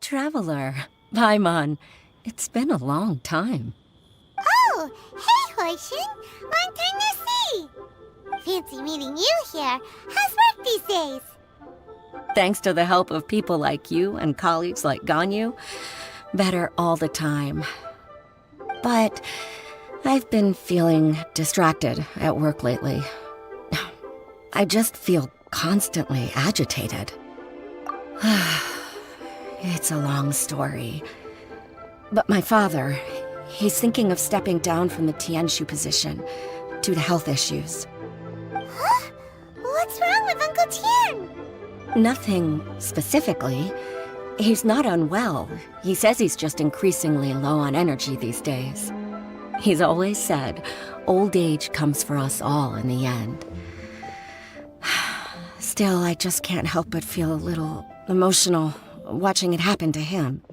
traveler. Paimon, it's been a long time. Oh, hey, Hoishin! Long time no see! Fancy meeting you here. How's work these days? Thanks to the help of people like you and colleagues like Ganyu, better all the time. But I've been feeling distracted at work lately. I just feel constantly agitated. It's a long story. But my father, he's thinking of stepping down from the Tianshu position due to health issues. Huh? What's wrong with Uncle Tian? Nothing specifically. He's not unwell. He says he's just increasingly low on energy these days. He's always said, old age comes for us all in the end. Still, I just can't help but feel a little emotional watching it happen to him.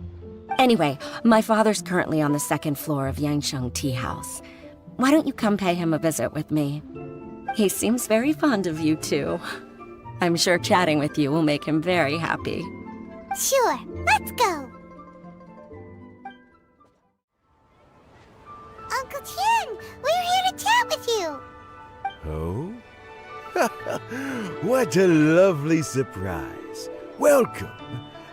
Anyway, my father's currently on the second floor of Yangsheng Tea House. Why don't you come pay him a visit with me? He seems very fond of you, too. I'm sure chatting with you will make him very happy. Sure, let's go! Uncle Tian, we're here to chat with you! Oh? What a lovely surprise. Welcome.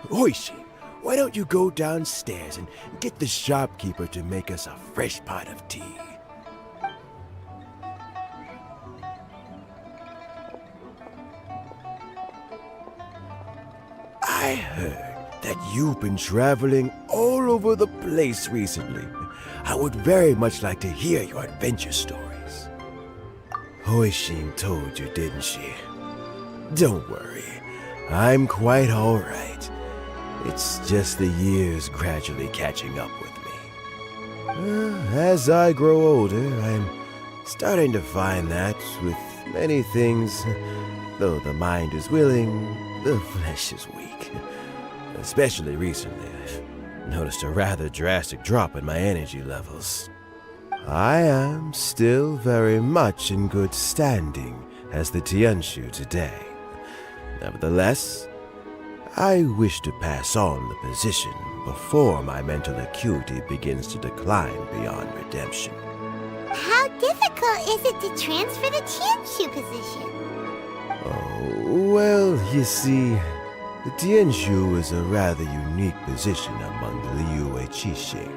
Hoishi, why don't you go downstairs and get the shopkeeper to make us a fresh pot of tea? I heard that you've been traveling all over the place recently. I would very much like to hear your adventure stories. Hoishin told you, didn't she? Don't worry, I'm quite all right. It's just the years gradually catching up with me. As I grow older, I'm starting to find that with many things, though the mind is willing, the flesh is weak. Especially recently, I've noticed a rather drastic drop in my energy levels. I am still very much in good standing as the Tianshu today. Nevertheless, I wish to pass on the position before my mental acuity begins to decline beyond redemption. How difficult is it to transfer the Tianshu position? Oh, well, you see, the Tianshu is a rather unique position among the Liyue Qixing.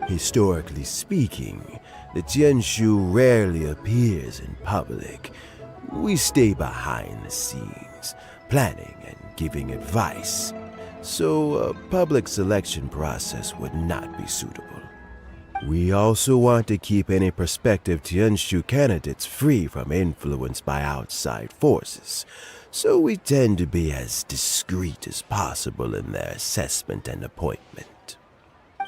Historically speaking, the Tianshu rarely appears in public. We stay behind the scenes, planning and giving advice, so a public selection process would not be suitable. We also want to keep any prospective Tianshu candidates free from influence by outside forces, so we tend to be as discreet as possible in their assessment and appointment.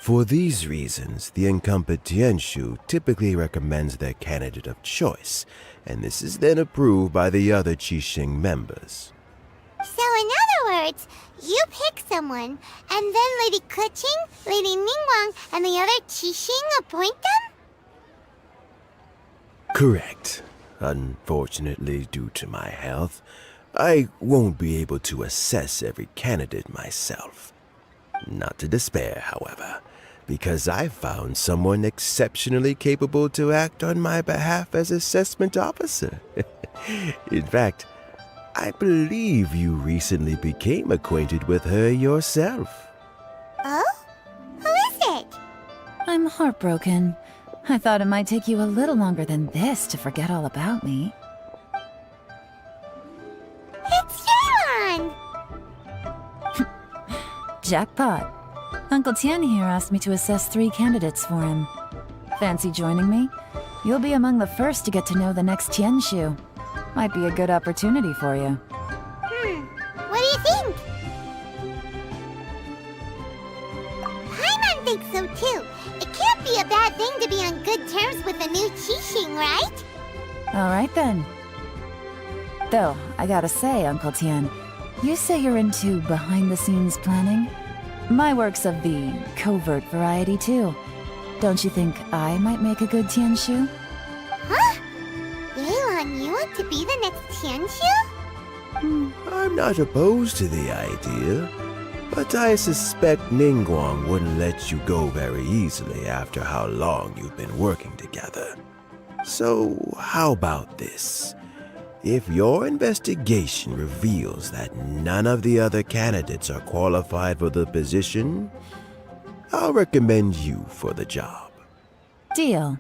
For these reasons, the incumbent Tianshu typically recommends their candidate of choice, and this is then approved by the other Qixing members. So in other words, you pick someone, and then Lady Keqing, Lady Ningguang, and the other Qixing appoint them? Correct. Unfortunately, due to my health, I won't be able to assess every candidate myself. Not to despair, however, because I found someone exceptionally capable to act on my behalf as assessment officer. In fact, I believe you recently became acquainted with her yourself. Oh? Who is it? I'm heartbroken. I thought it might take you a little longer than this to forget all about me. It's Yelan! Jackpot. Uncle Tian here asked me to assess 3 candidates for him. Fancy joining me? You'll be among the first to get to know the next Tianshu. Might be a good opportunity for you. What do you think? Paimon thinks so too. It can't be a bad thing to be on good terms with a new Qixing, right? Alright then. Though, I gotta say, Uncle Tian, you say you're into behind-the-scenes planning? My work's of the covert variety too. Don't you think I might make a good Tianshu? Huh? Yelan, you want to be the next Tianshu? I'm not opposed to the idea. But I suspect Ningguang wouldn't let you go very easily after how long you've been working together. So, how about this? If your investigation reveals that none of the other candidates are qualified for the position, I'll recommend you for the job. Deal.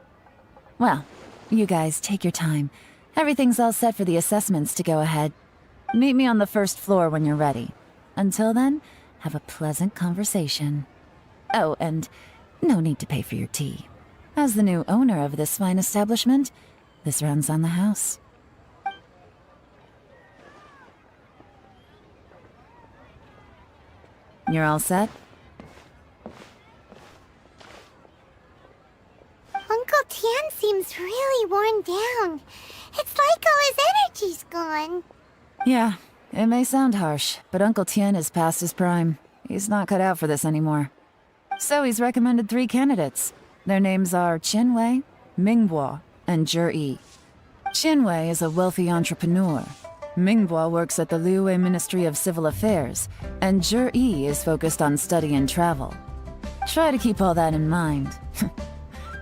Well, you guys take your time. Everything's all set for the assessments to go ahead. Meet me on the first floor when you're ready. Until then, have a pleasant conversation. Oh, and no need to pay for your tea. As the new owner of this fine establishment, this runs on the house. You're all set? Uncle Tian seems really worn down. It's like all his energy's gone. Yeah, it may sound harsh, but Uncle Tian is past his prime. He's not cut out for this anymore. So he's recommended 3 candidates. Their names are Qinwei, Mingbo, and Zhi. Qinwei is a wealthy entrepreneur. Mingbo works at the Liyue Ministry of Civil Affairs, and Zhi is focused on study and travel. Try to keep all that in mind.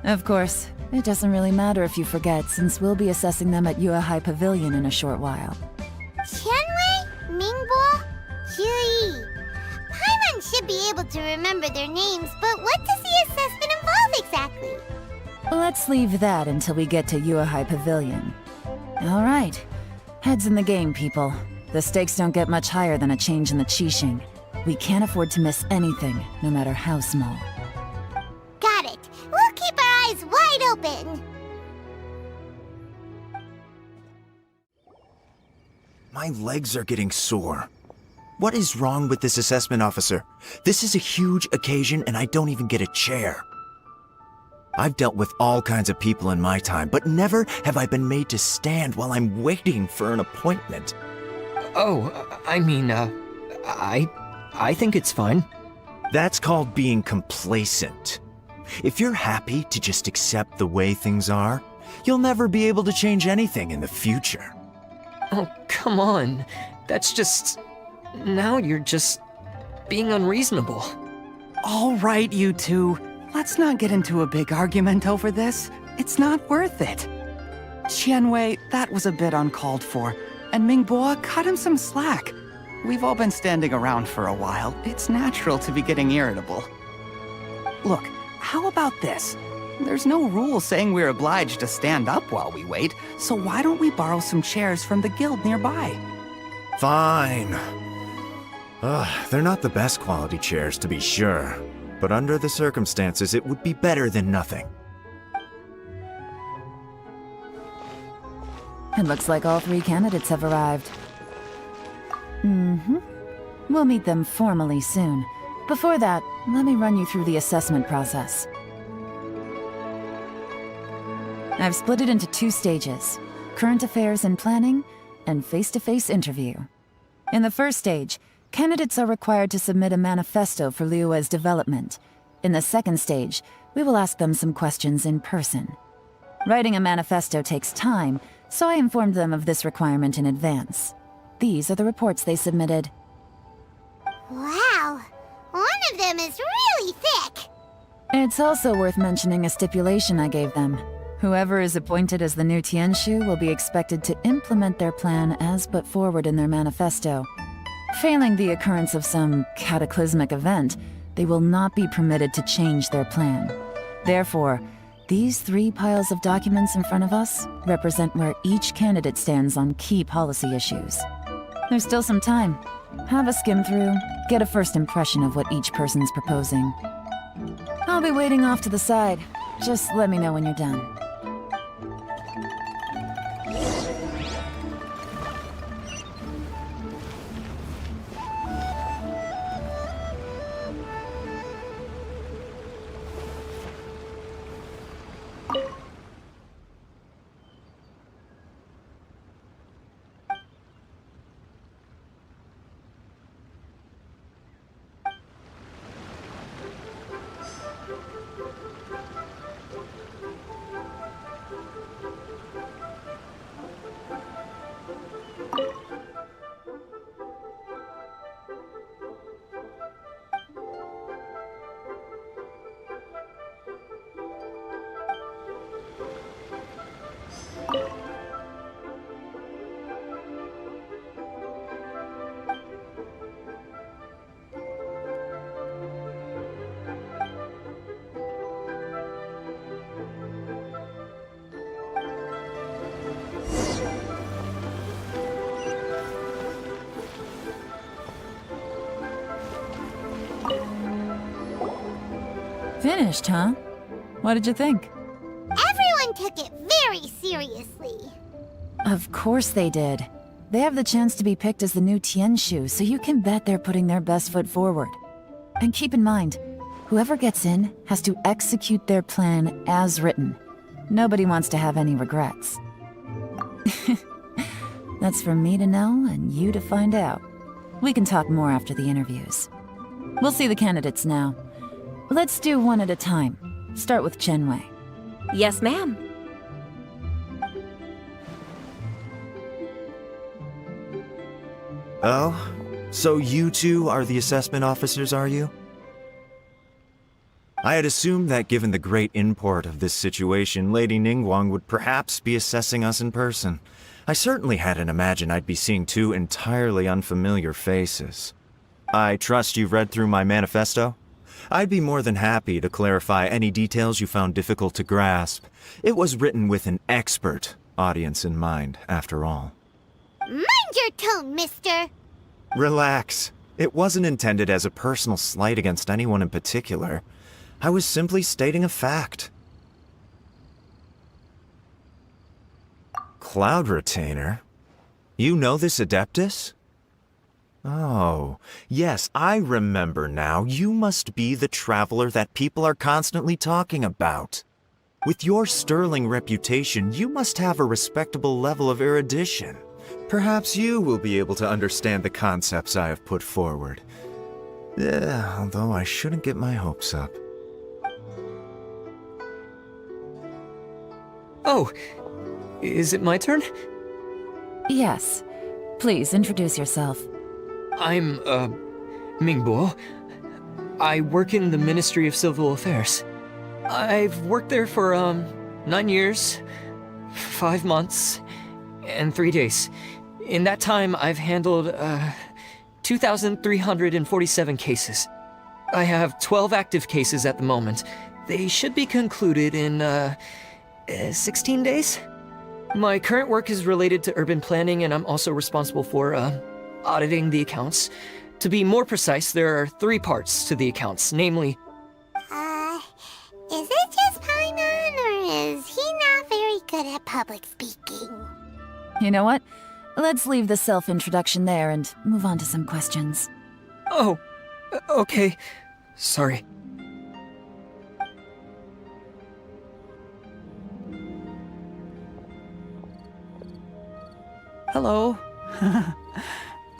Of course, it doesn't really matter if you forget, since we'll be assessing them at Yuehai Pavilion in a short while. Qianwei, Mingbo, Zhi. Paimon should be able to remember their names, but what does the assessment involve exactly? Let's leave that until we get to Yuehai Pavilion. All right. Heads in the game, people. The stakes don't get much higher than a change in the Qixing. We can't afford to miss anything, no matter how small. Got it. We'll keep our eyes wide open. My legs are getting sore. What is wrong with this assessment officer? This is a huge occasion and I don't even get a chair. I've dealt with all kinds of people in my time, but never have I been made to stand while I'm waiting for an appointment. Oh, I think it's fine. That's called being complacent. If you're happy to just accept the way things are, you'll never be able to change anything in the future. Oh, come on. That's just... Now you're just being unreasonable. All right, you two. Let's not get into a big argument over this. It's not worth it. Qianwei, that was a bit uncalled for. And Mingbo, cut him some slack. We've all been standing around for a while. It's natural to be getting irritable. Look, how about this? There's no rule saying we're obliged to stand up while we wait, so why don't we borrow some chairs from the guild nearby? Fine. They're not the best quality chairs, to be sure. But under the circumstances, it would be better than nothing. It looks like all 3 candidates have arrived. We'll meet them formally soon. Before that, let me run you through the assessment process. I've split it into 2 stages: current affairs and planning, and face-to-face interview. In the first stage, candidates are required to submit a manifesto for Liyue's development. In the second stage, we will ask them some questions in person. Writing a manifesto takes time, so I informed them of this requirement in advance. These are the reports they submitted. Wow. One of them is really thick. It's also worth mentioning a stipulation I gave them. Whoever is appointed as the new Tianshu will be expected to implement their plan as put forward in their manifesto. Failing the occurrence of some cataclysmic event, they will not be permitted to change their plan. Therefore, these 3 piles of documents in front of us represent where each candidate stands on key policy issues. There's still some time. Have a skim through, get a first impression of what each person's proposing. I'll be waiting off to the side. Just let me know when you're done. Finished, huh? What did you think? Everyone took it very seriously. Of course they did. They have the chance to be picked as the new Tianshu, so you can bet they're putting their best foot forward. And keep in mind, whoever gets in has to execute their plan as written. Nobody wants to have any regrets. That's for me to know and you to find out. We can talk more after the interviews. We'll see the candidates now. Let's do one at a time. Start with Chenwei. Yes, ma'am. Oh? So you two are the assessment officers, are you? I had assumed that given the great import of this situation, Lady Ningguang would perhaps be assessing us in person. I certainly hadn't imagined I'd be seeing two entirely unfamiliar faces. I trust you've read through my manifesto? I'd be more than happy to clarify any details you found difficult to grasp. It was written with an expert audience in mind, after all. Mind your tone, mister. Relax. It wasn't intended as a personal slight against anyone in particular. I was simply stating a fact. Cloud Retainer? You know this Adeptus? Oh, yes, I remember now. You must be the traveler that people are constantly talking about. With your sterling reputation, you must have a respectable level of erudition. Perhaps you will be able to understand the concepts I have put forward. Although I shouldn't get my hopes up. Oh, is it my turn? Yes. Please introduce yourself. I'm, Mingbo. I work in the Ministry of Civil Affairs. I've worked there for, 9 years, 5 months, and 3 days. In that time, I've handled, 2,347 cases. I have 12 active cases at the moment. They should be concluded in, 16 days? My current work is related to urban planning, and I'm also responsible for, auditing the accounts. To be more precise, there are 3 parts to the accounts, namely... Is it just Paimon, or is he not very good at public speaking? You know what? Let's leave the self-introduction there and move on to some questions. Oh, okay. Sorry. Hello.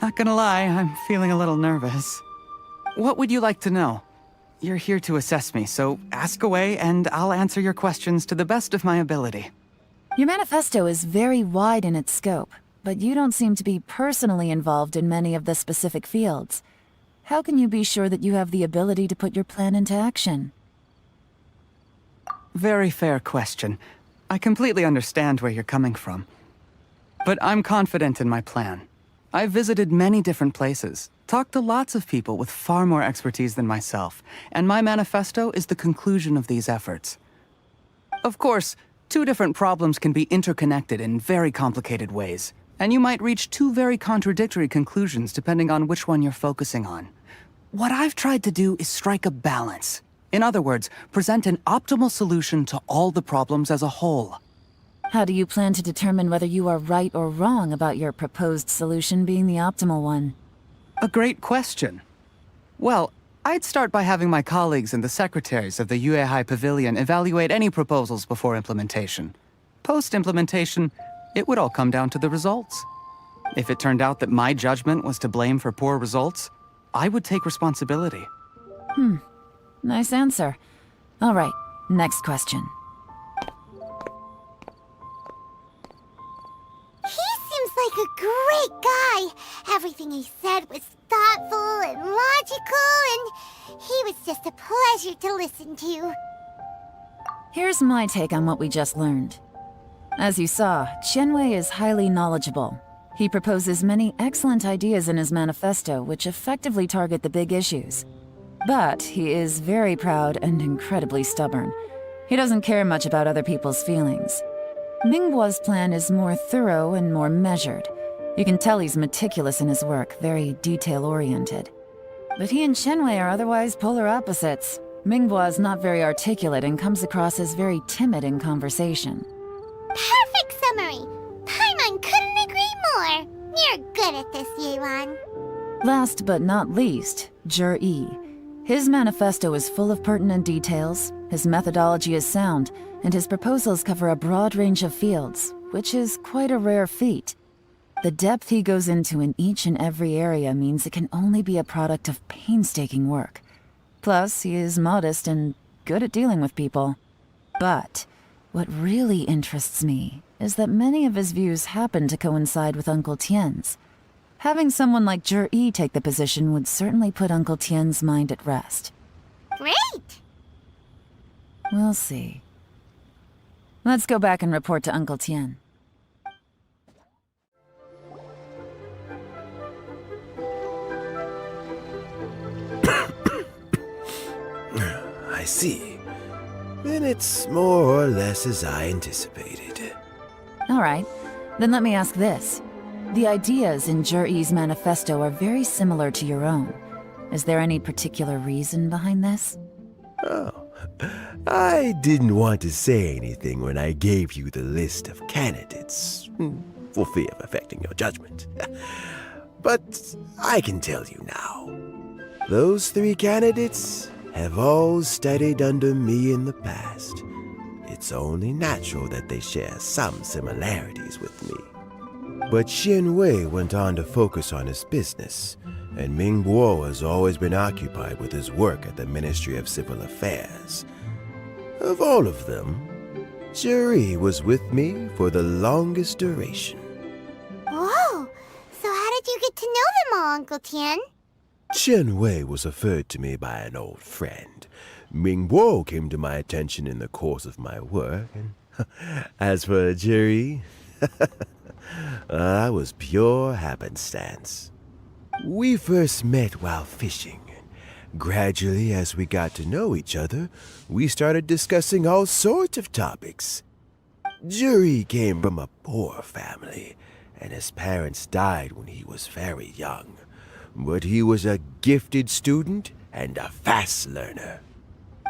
Not gonna lie, I'm feeling a little nervous. What would you like to know? You're here to assess me, so ask away and I'll answer your questions to the best of my ability. Your manifesto is very wide in its scope, but you don't seem to be personally involved in many of the specific fields. How can you be sure that you have the ability to put your plan into action? Very fair question. I completely understand where you're coming from. But I'm confident in my plan. I've visited many different places, talked to lots of people with far more expertise than myself, and my manifesto is the conclusion of these efforts. Of course, 2 different problems can be interconnected in very complicated ways, and you might reach 2 very contradictory conclusions depending on which one you're focusing on. What I've tried to do is strike a balance. In other words, present an optimal solution to all the problems as a whole. How do you plan to determine whether you are right or wrong about your proposed solution being the optimal one? A great question. Well, I'd start by having my colleagues and the secretaries of the Yuehai Pavilion evaluate any proposals before implementation. Post-implementation, it would all come down to the results. If it turned out that my judgment was to blame for poor results, I would take responsibility. Nice answer. All right, next question. He seems like a great guy. Everything he said was thoughtful and logical, and he was just a pleasure to listen to. Here's my take on what we just learned. As you saw, Chenwei is highly knowledgeable. He proposes many excellent ideas in his manifesto which effectively target the big issues. But he is very proud and incredibly stubborn. He doesn't care much about other people's feelings. Mingbo's plan is more thorough and more measured. You can tell he's meticulous in his work, very detail-oriented. But he and Chenwei are otherwise polar opposites. Minghua is not very articulate and comes across as very timid in conversation. Perfect summary! Paimon couldn't agree more! You're good at this, Yelan. Last but not least, Jur-E. His manifesto is full of pertinent details, his methodology is sound, and his proposals cover a broad range of fields, which is quite a rare feat. The depth he goes into in each and every area means it can only be a product of painstaking work. Plus, he is modest and good at dealing with people. But what really interests me is that many of his views happen to coincide with Uncle Tien's. Having someone like Jur-E take the position would certainly put Uncle Tien's mind at rest. Great! We'll see. Let's go back and report to Uncle Tien. I see. Then it's more or less as I anticipated. All right, then let me ask this. The ideas in Jur-E's manifesto are very similar to your own. Is there any particular reason behind this? Oh, I didn't want to say anything when I gave you the list of candidates, for fear of affecting your judgment. But I can tell you now. Those 3 candidates have all studied under me in the past. It's only natural that they share some similarities with me. But Xianwei went on to focus on his business, and Mingbo has always been occupied with his work at the Ministry of Civil Affairs. Of all of them, Juri was with me for the longest duration. Whoa! So how did you get to know them all, Uncle Tien? Qianwei was referred to me by an old friend. Mingbo came to my attention in the course of my work, and as for Juri, that was pure happenstance. We first met while fishing. Gradually, as we got to know each other, we started discussing all sorts of topics. Juri came from a poor family, and his parents died when he was very young. But he was a gifted student and a fast learner.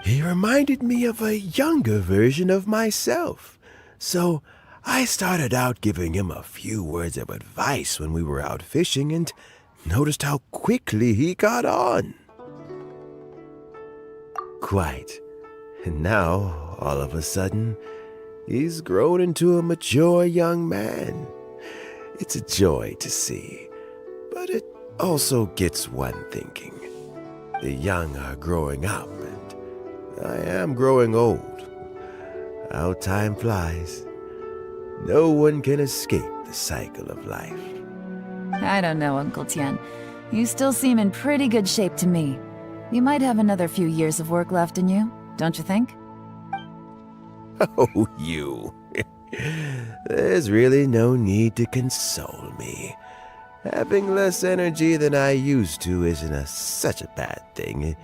He reminded me of a younger version of myself, so I started out giving him a few words of advice when we were out fishing and noticed how quickly he got on. Quite. And now, all of a sudden, he's grown into a mature young man. It's a joy to see, but it also gets one thinking. The young are growing up, and I am growing old. How time flies. No one can escape the cycle of life. I don't know, Uncle Tien. You still seem in pretty good shape to me. You might have another few years of work left in you, don't you think? Oh, you. There's really no need to console me. Having less energy than I used to isn't such a bad thing.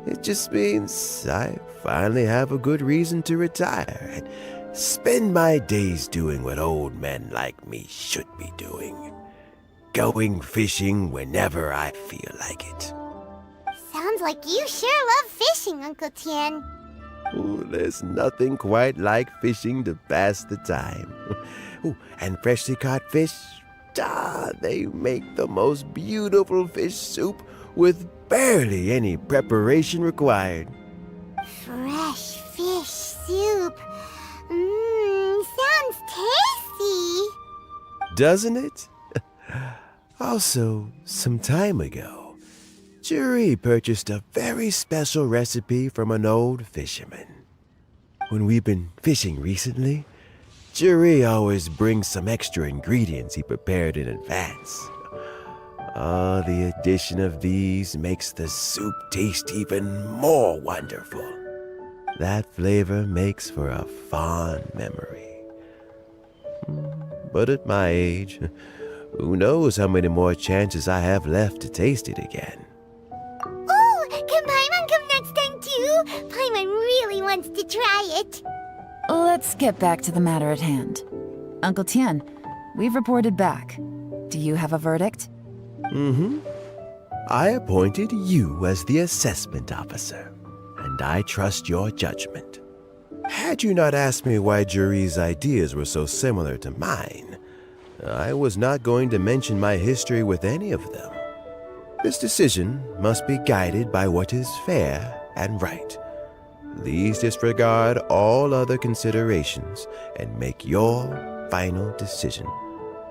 It just means I finally have a good reason to retire and spend my days doing what old men like me should be doing. Going fishing whenever I feel like it. Sounds like you sure love fishing, Uncle Tien. Ooh, there's nothing quite like fishing to pass the time. Ooh, and freshly caught fish, they make the most beautiful fish soup with barely any preparation required. Fresh fish soup. Sounds tasty. Doesn't it? Also, some time ago, Juri purchased a very special recipe from an old fisherman. When we've been fishing recently, Juri always brings some extra ingredients he prepared in advance. The addition of these makes the soup taste even more wonderful. That flavor makes for a fond memory. But at my age, who knows how many more chances I have left to taste it again. Oh, can Paimon come next time too? Paimon really wants to try it. Let's get back to the matter at hand. Uncle Tien, we've reported back. Do you have a verdict? I appointed you as the assessment officer, and I trust your judgment. Had you not asked me why Juri's ideas were so similar to mine, I was not going to mention my history with any of them. This decision must be guided by what is fair and right. Please disregard all other considerations and make your final decision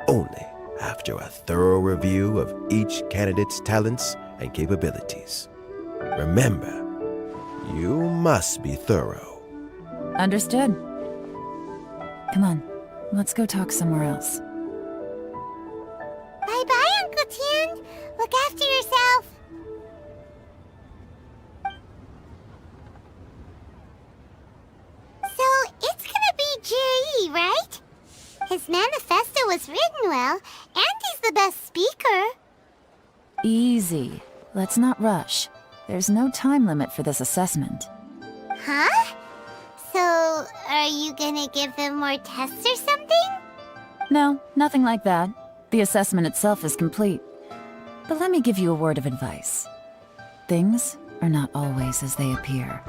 only after a thorough review of each candidate's talents and capabilities. Remember, you must be thorough. Understood. Come on, let's go talk somewhere else. Bye-bye, Uncle Tian. Look after yourself. So, it's gonna be Jiri, right? His manifesto was written well, and he's the best speaker. Easy. Let's not rush. There's no time limit for this assessment. Huh? So, are you gonna give them more tests or something? No, nothing like that. The assessment itself is complete. But let me give you a word of advice. Things are not always as they appear.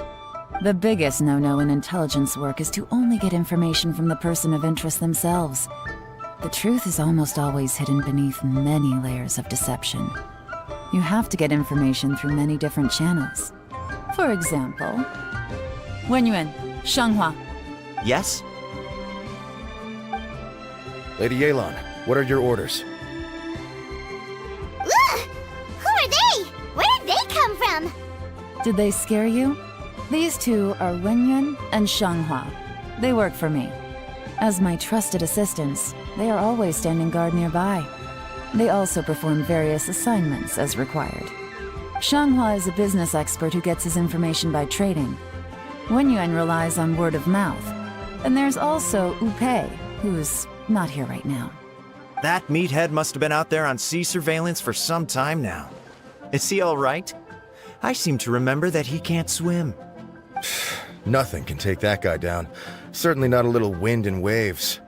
The biggest no-no in intelligence work is to only get information from the person of interest themselves. The truth is almost always hidden beneath many layers of deception. You have to get information through many different channels. For example, Wenyuan, Shanghua. Yes? Lady Yelan, what are your orders? Ugh! Who are they? Where did they come from? Did they scare you? These two are Wenyuan and Shanghua. They work for me. As my trusted assistants, they are always standing guard nearby. They also perform various assignments as required. Shanghua is a business expert who gets his information by trading. Wenyuan relies on word of mouth. And there's also Upei, who's not here right now. That meathead must have been out there on sea surveillance for some time now. Is he all right? I seem to remember that he can't swim. Nothing can take that guy down. Certainly not a little wind and waves.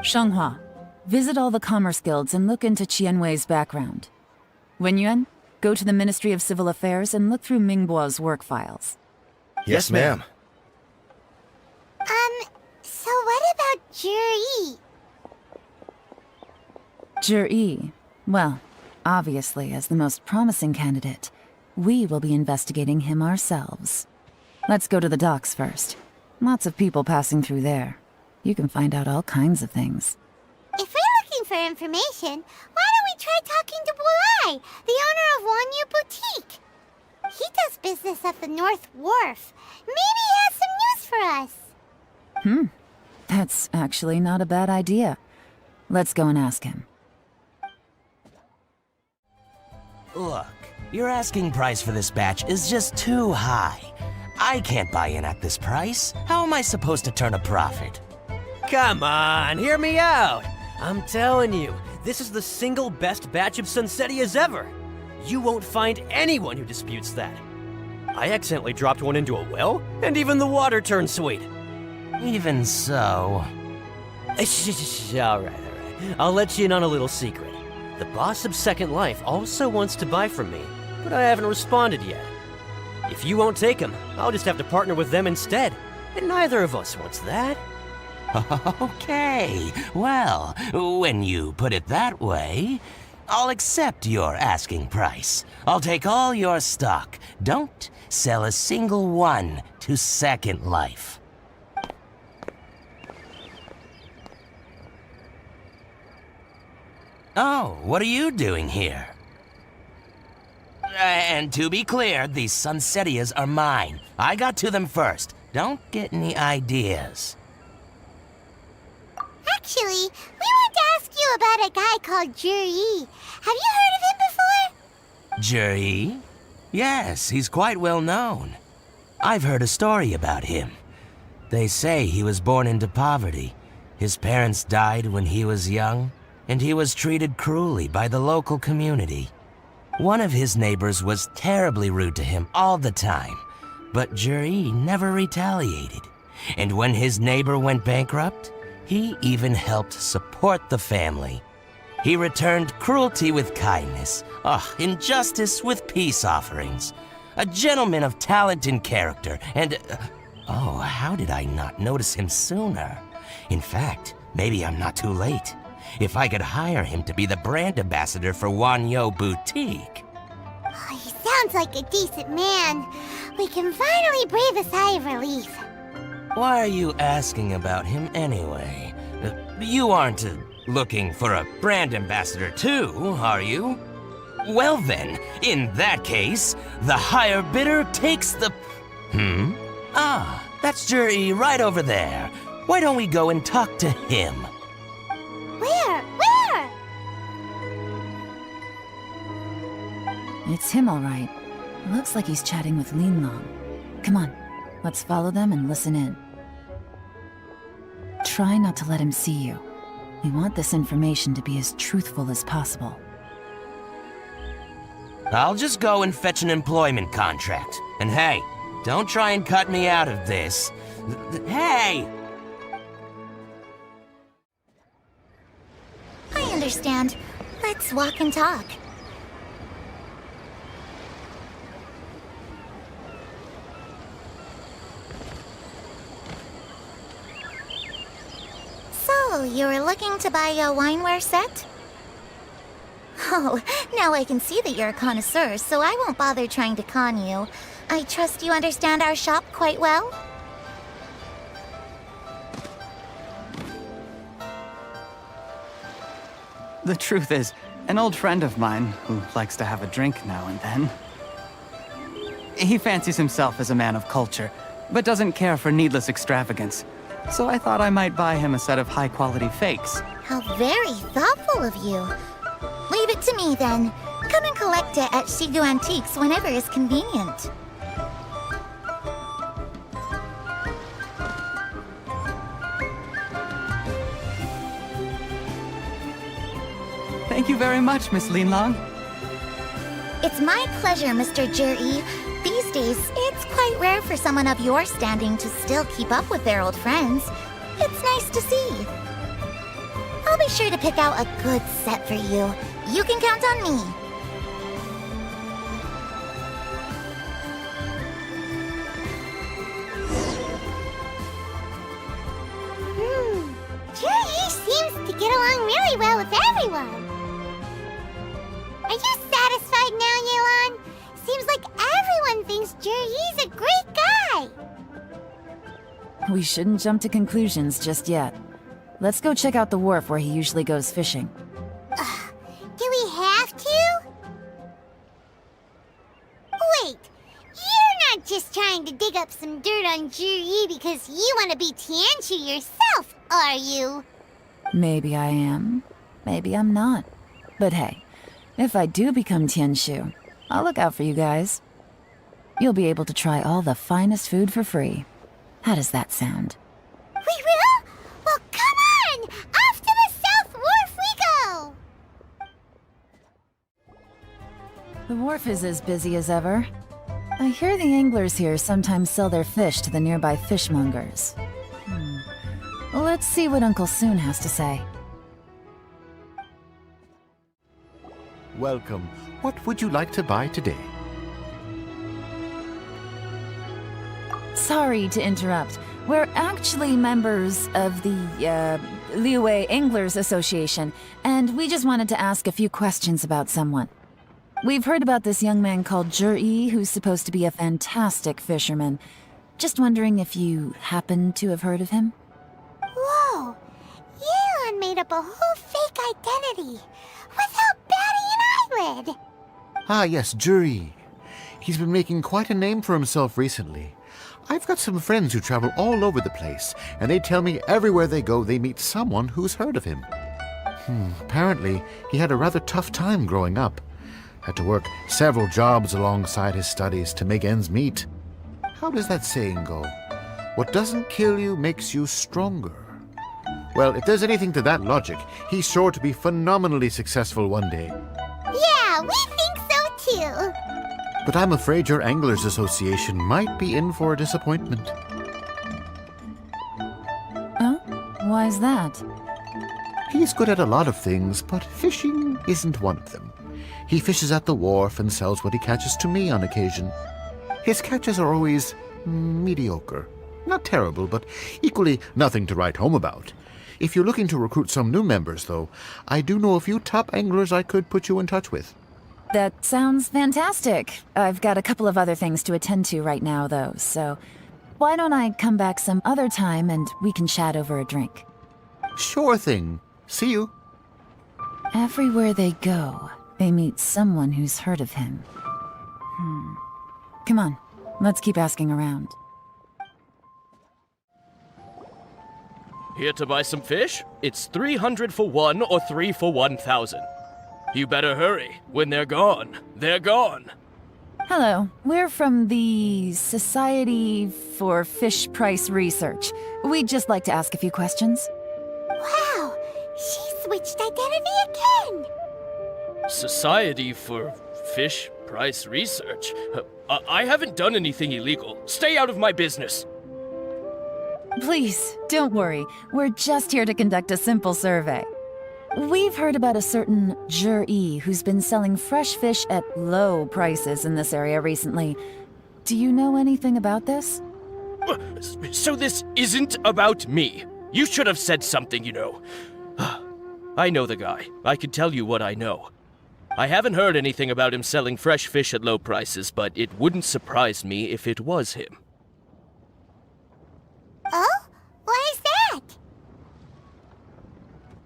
Shanghua, visit all the commerce guilds and look into Qianwei's background. Wenyuan, go to the Ministry of Civil Affairs and look through Mingbo's work files. Yes, ma'am. So what about Jiri? Jiri, well, obviously as the most promising candidate, we will be investigating him ourselves. Let's go to the docks first. Lots of people passing through there. You can find out all kinds of things. If we're looking for information, why don't we try talking to Bulai, the owner of Wanyu Boutique? He does business at the North Wharf. Maybe he has some news for us. That's actually not a bad idea. Let's go and ask him. Look, your asking price for this batch is just too high. I can't buy in at this price. How am I supposed to turn a profit? Come on, hear me out. I'm telling you, this is the single best batch of Sunsettias ever. You won't find anyone who disputes that. I accidentally dropped one into a well, and even the water turned sweet. Even so... All right. I'll let you in on a little secret. The boss of Second Life also wants to buy from me, but I haven't responded yet. If you won't take him, I'll just have to partner with them instead, and neither of us wants that. Okay, well, when you put it that way, I'll accept your asking price. I'll take all your stock. Don't sell a single one to Second Life. Oh, what are you doing here? And to be clear, these Sunsettias are mine. I got to them first. Don't get any ideas. Actually, we want to ask you about a guy called Jiri. Have you heard of him before? Juri? Yes, he's quite well known. I've heard a story about him. They say he was born into poverty. His parents died when he was young, and he was treated cruelly by the local community. One of his neighbors was terribly rude to him all the time, but Juri never retaliated. And when his neighbor went bankrupt, he even helped support the family. He returned cruelty with kindness, injustice with peace offerings. A gentleman of talent and character, and... oh, how did I not notice him sooner? In fact, maybe I'm not too late. If I could hire him to be the brand ambassador for Wanyo Boutique. Oh, he sounds like a decent man. We can finally breathe a sigh of relief. Why are you asking about him anyway? You aren't looking for a brand ambassador too, are you? Well then, in that case, the higher bidder takes the... Ah, that's Juri right over there. Why don't we go and talk to him? Where? Where? It's him, all right. Looks like he's chatting with Lenláng. Come on, let's follow them and listen in. Try not to let him see you. We want this information to be as truthful as possible. I'll just go and fetch an employment contract. And hey, don't try and cut me out of this. Hey! I understand. Let's walk and talk. So, you were looking to buy a wineware set? Oh, now I can see that you're a connoisseur, so I won't bother trying to con you. I trust you understand our shop quite well? The truth is, an old friend of mine, who likes to have a drink now and then, he fancies himself as a man of culture, but doesn't care for needless extravagance. So I thought I might buy him a set of high-quality fakes. How very thoughtful of you. Leave it to me, then. Come and collect it at Shigu Antiques whenever is convenient. Thank you very much, Miss Lenláng. It's my pleasure, Mr. Juri. These days, it's quite rare for someone of your standing to still keep up with their old friends. It's nice to see. I'll be sure to pick out a good set for you. You can count on me. Juri seems to get along really well with everyone. Are you satisfied now, Yelan? Seems like everyone thinks Juri's a great guy. We shouldn't jump to conclusions just yet. Let's go check out the wharf where he usually goes fishing. Do we have to? Wait, you're not just trying to dig up some dirt on Juri because you want to be Tianshu yourself, are you? Maybe I am, maybe I'm not. But hey, if I do become Tianshu, I'll look out for you guys. You'll be able to try all the finest food for free. How does that sound? We will? Well, come on! Off to the South Wharf we go! The wharf is as busy as ever. I hear the anglers here sometimes sell their fish to the nearby fishmongers. Let's see what Uncle Soon has to say. Welcome. What would you like to buy today? Sorry to interrupt. We're actually members of the, Liyue Anglers Association, and we just wanted to ask a few questions about someone. We've heard about this young man called Juri, who's supposed to be a fantastic fisherman. Just wondering if you happen to have heard of him? Whoa! Yelan made up a whole fake identity without batting an eyelid! Ah, yes, Juri. He's been making quite a name for himself recently. I've got some friends who travel all over the place, and they tell me everywhere they go they meet someone who's heard of him. Apparently, he had a rather tough time growing up. Had to work several jobs alongside his studies to make ends meet. How does that saying go? What doesn't kill you makes you stronger. Well, if there's anything to that logic, he's sure to be phenomenally successful one day. Yeah, we think so too! But I'm afraid your Anglers Association might be in for a disappointment. Oh? Why's that? He's good at a lot of things, but fishing isn't one of them. He fishes at the wharf and sells what he catches to me on occasion. His catches are always mediocre. Not terrible, but equally nothing to write home about. If you're looking to recruit some new members, though, I do know a few top anglers I could put you in touch with. That sounds fantastic. I've got a couple of other things to attend to right now, though, so why don't I come back some other time and we can chat over a drink? Sure thing. See you. Everywhere they go, they meet someone who's heard of him. Come on, let's keep asking around. Here to buy some fish? It's 300 for 1 or 3 for 1,000. You better hurry. When they're gone, they're gone. Hello, we're from the Society for Fish Price Research. We'd just like to ask a few questions. Wow, she switched identity again. Society for Fish Price Research? I haven't done anything illegal. Stay out of my business. Please, don't worry. We're just here to conduct a simple survey. We've heard about a certain Jur-E who's been selling fresh fish at low prices in this area recently. Do you know anything about this? So this isn't about me. You should have said something, you know. I know the guy. I can tell you what I know. I haven't heard anything about him selling fresh fish at low prices, but it wouldn't surprise me if it was him. Oh? Why is that?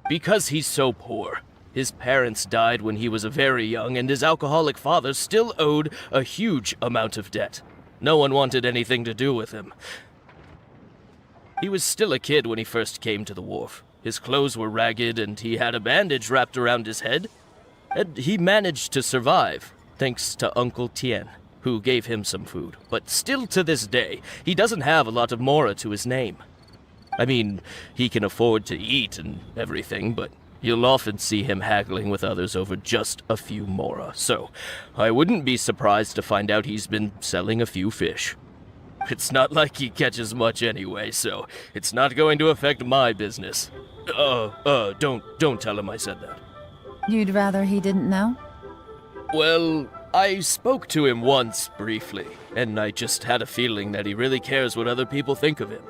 Because he's so poor. His parents died when he was very young, and his alcoholic father still owed a huge amount of debt. No one wanted anything to do with him. He was still a kid when he first came to the wharf. His clothes were ragged, and he had a bandage wrapped around his head. And he managed to survive, thanks to Uncle Tien, who gave him some food. But still to this day, he doesn't have a lot of mora to his name. I mean, he can afford to eat and everything, but you'll often see him haggling with others over just a few mora. So, I wouldn't be surprised to find out he's been selling a few fish. It's not like he catches much anyway, so it's not going to affect my business. Don't tell him I said that. You'd rather he didn't know? Well, I spoke to him once, briefly, and I just had a feeling that he really cares what other people think of him.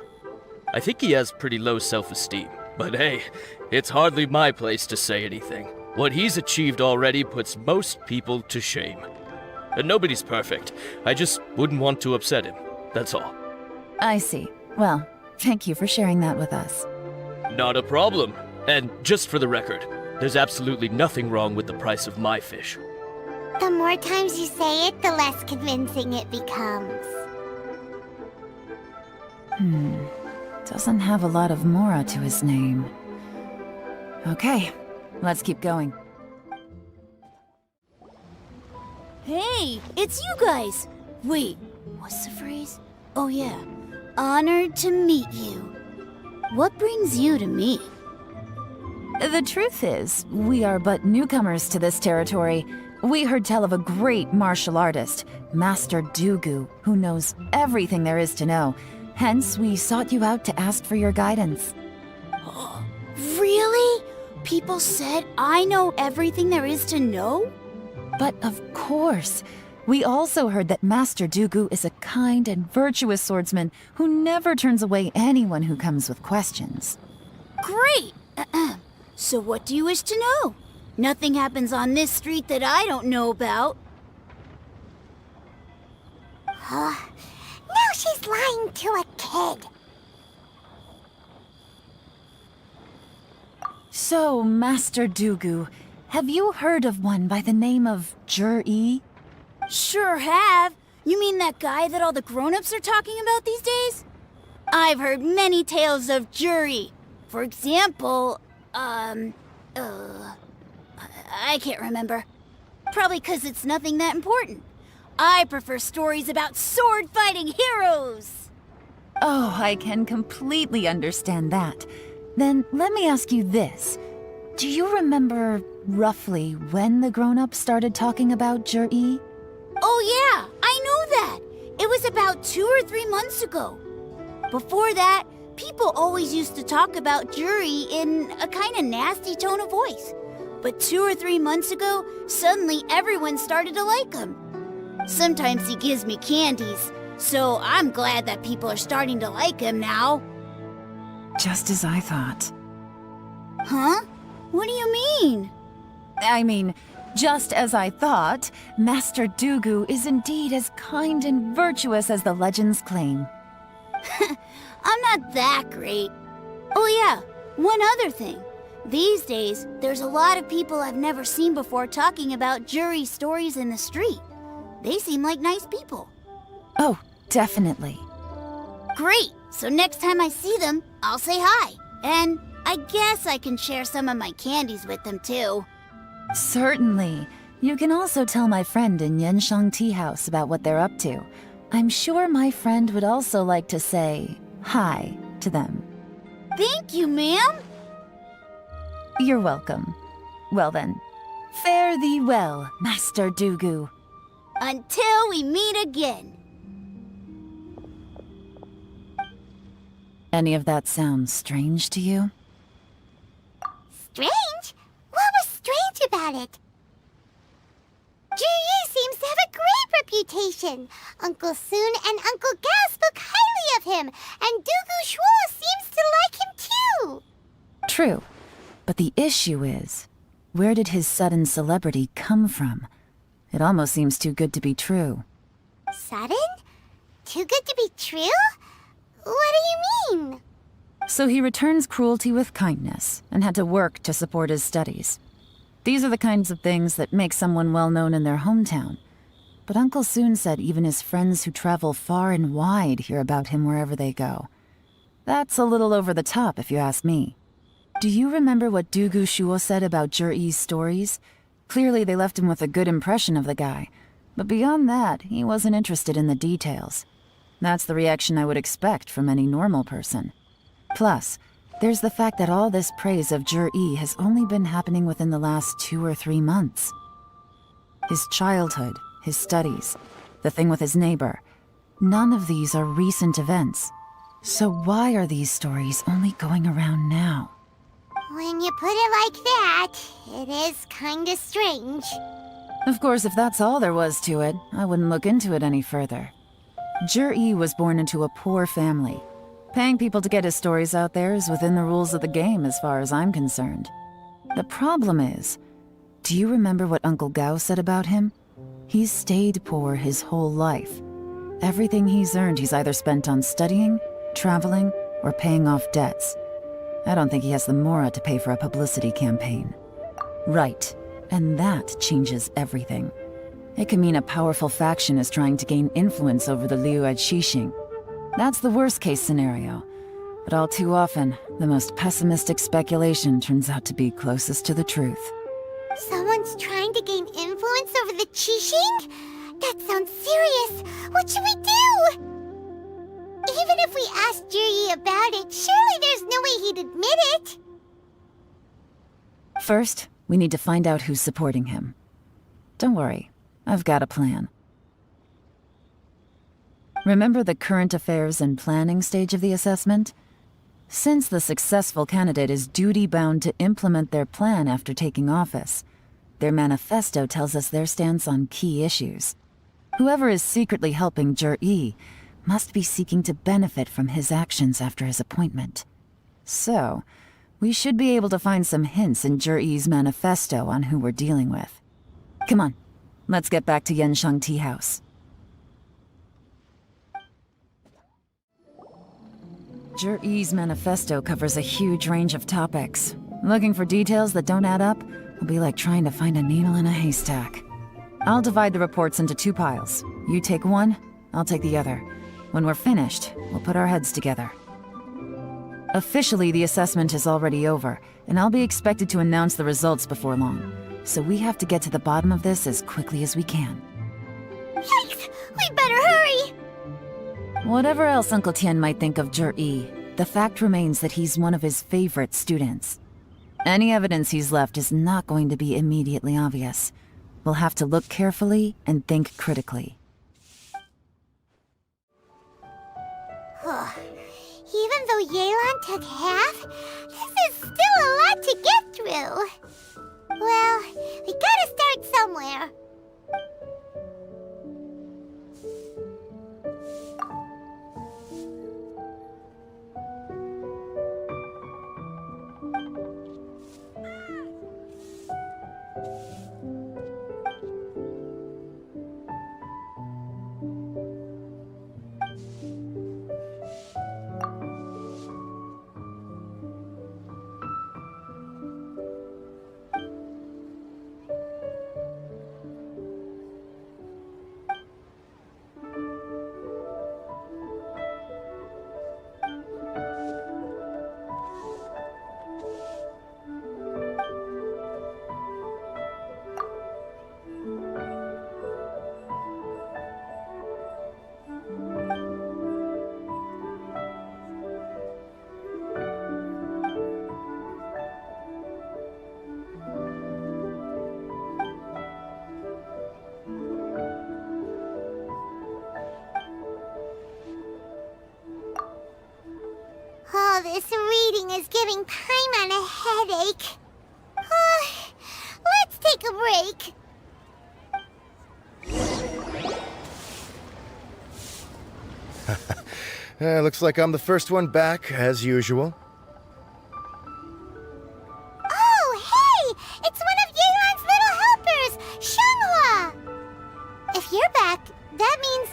I think he has pretty low self-esteem, but hey, it's hardly my place to say anything. What he's achieved already puts most people to shame. And nobody's perfect. I just wouldn't want to upset him, that's all. I see. Well, thank you for sharing that with us. Not a problem. And just for the record, there's absolutely nothing wrong with the price of my fish. The more times you say it, the less convincing it becomes. Doesn't have a lot of mora to his name. Okay, let's keep going. Hey, it's you guys! Wait, what's the phrase? Oh yeah, honored to meet you. What brings you to me? The truth is, we are but newcomers to this territory. We heard tell of a great martial artist, Master Dugu, who knows everything there is to know. Hence, we sought you out to ask for your guidance. Really? People said I know everything there is to know? But of course, we also heard that Master Dugu is a kind and virtuous swordsman who never turns away anyone who comes with questions. Great! So what do you wish to know? Nothing happens on this street that I don't know about. Now she's lying to a kid. So, Master Dugu, have you heard of one by the name of Jur-E? Sure have. You mean that guy that all the grown-ups are talking about these days? I've heard many tales of Juri. For example, I can't remember. Probably 'cause it's nothing that important. I prefer stories about sword-fighting heroes. Oh, I can completely understand that. Then let me ask you this. Do you remember roughly when the grown-ups started talking about Jur-E? Oh yeah, I know that. It was about 2 or 3 months ago. Before that, people always used to talk about Juri in a kind of nasty tone of voice. But 2 or 3 months ago, suddenly everyone started to like him. Sometimes he gives me candies, so I'm glad that people are starting to like him now. Just as I thought. Huh? What do you mean? I mean, just as I thought, Master Dugu is indeed as kind and virtuous as the legends claim. I'm not that great. Oh yeah, one other thing. These days, there's a lot of people I've never seen before talking about jury stories in the street. They seem like nice people. Oh, definitely. Great! So next time I see them, I'll say hi. And I guess I can share some of my candies with them too. Certainly. You can also tell my friend in Yenshang Tea House about what they're up to. I'm sure my friend would also like to say hi to them. Thank you, ma'am! You're welcome. Well then, fare thee well, Master Dugu. Until we meet again. Any of that sound strange to you? Strange? What was strange about it? Juyi seems to have a great reputation. Uncle Soon and Uncle Gao spoke highly of him, and Dugu Shuo seems to like him too. True. But the issue is, where did his sudden celebrity come from? It almost seems too good to be true. Sudden? Too good to be true? What do you mean? So he returns cruelty with kindness, and had to work to support his studies. These are the kinds of things that make someone well known in their hometown. But Uncle Soon said even his friends who travel far and wide hear about him wherever they go. That's a little over the top, if you ask me. Do you remember what Dugu Shuo said about Zhiyi's stories? Clearly they left him with a good impression of the guy. But beyond that, he wasn't interested in the details. That's the reaction I would expect from any normal person. Plus, there's the fact that all this praise of Zhiyi has only been happening within the last 2 or 3 months. His childhood, his studies, the thing with his neighbor, none of these are recent events. So why are these stories only going around now? When you put it like that, it is kinda strange. Of course, if that's all there was to it, I wouldn't look into it any further. Zhiyi was born into a poor family. Paying people to get his stories out there is within the rules of the game as far as I'm concerned. The problem is, do you remember what Uncle Gao said about him? He's stayed poor his whole life. Everything he's earned he's either spent on studying, traveling, or paying off debts. I don't think he has the mora to pay for a publicity campaign. Right, and that changes everything. It can mean a powerful faction is trying to gain influence over the Liu at Xixing. That's the worst-case scenario. But all too often, the most pessimistic speculation turns out to be closest to the truth. Someone's trying to gain influence over the Qixing? That sounds serious. What should we do? Even if we asked Zhiyi about it, surely there's no way he'd admit it. First, we need to find out who's supporting him. Don't worry, I've got a plan. Remember the current affairs and planning stage of the assessment? Since the successful candidate is duty-bound to implement their plan after taking office, their manifesto tells us their stance on key issues. Whoever is secretly helping Zhiyi must be seeking to benefit from his actions after his appointment. So, we should be able to find some hints in Zhiyi's manifesto on who we're dealing with. Come on, let's get back to Yenshang Tea House. Zhiyi's manifesto covers a huge range of topics. Looking for details that don't add up will be like trying to find a needle in a haystack. I'll divide the reports into 2 piles. You take one, I'll take the other. When we're finished, we'll put our heads together. Officially, the assessment is already over, and I'll be expected to announce the results before long. So we have to get to the bottom of this as quickly as we can. Yikes! We better hurry! Whatever else Uncle Tian might think of Zhiyi, the fact remains that he's one of his favorite students. Any evidence he's left is not going to be immediately obvious. We'll have to look carefully and think critically. Even though Yelan took half, this is still a lot to get through. Well, we gotta start somewhere. All this reading is giving Paimon a headache. Let's take a break. Looks like I'm the first one back, as usual. Oh, hey! It's one of Yelan's little helpers, Shanghua! If you're back, that means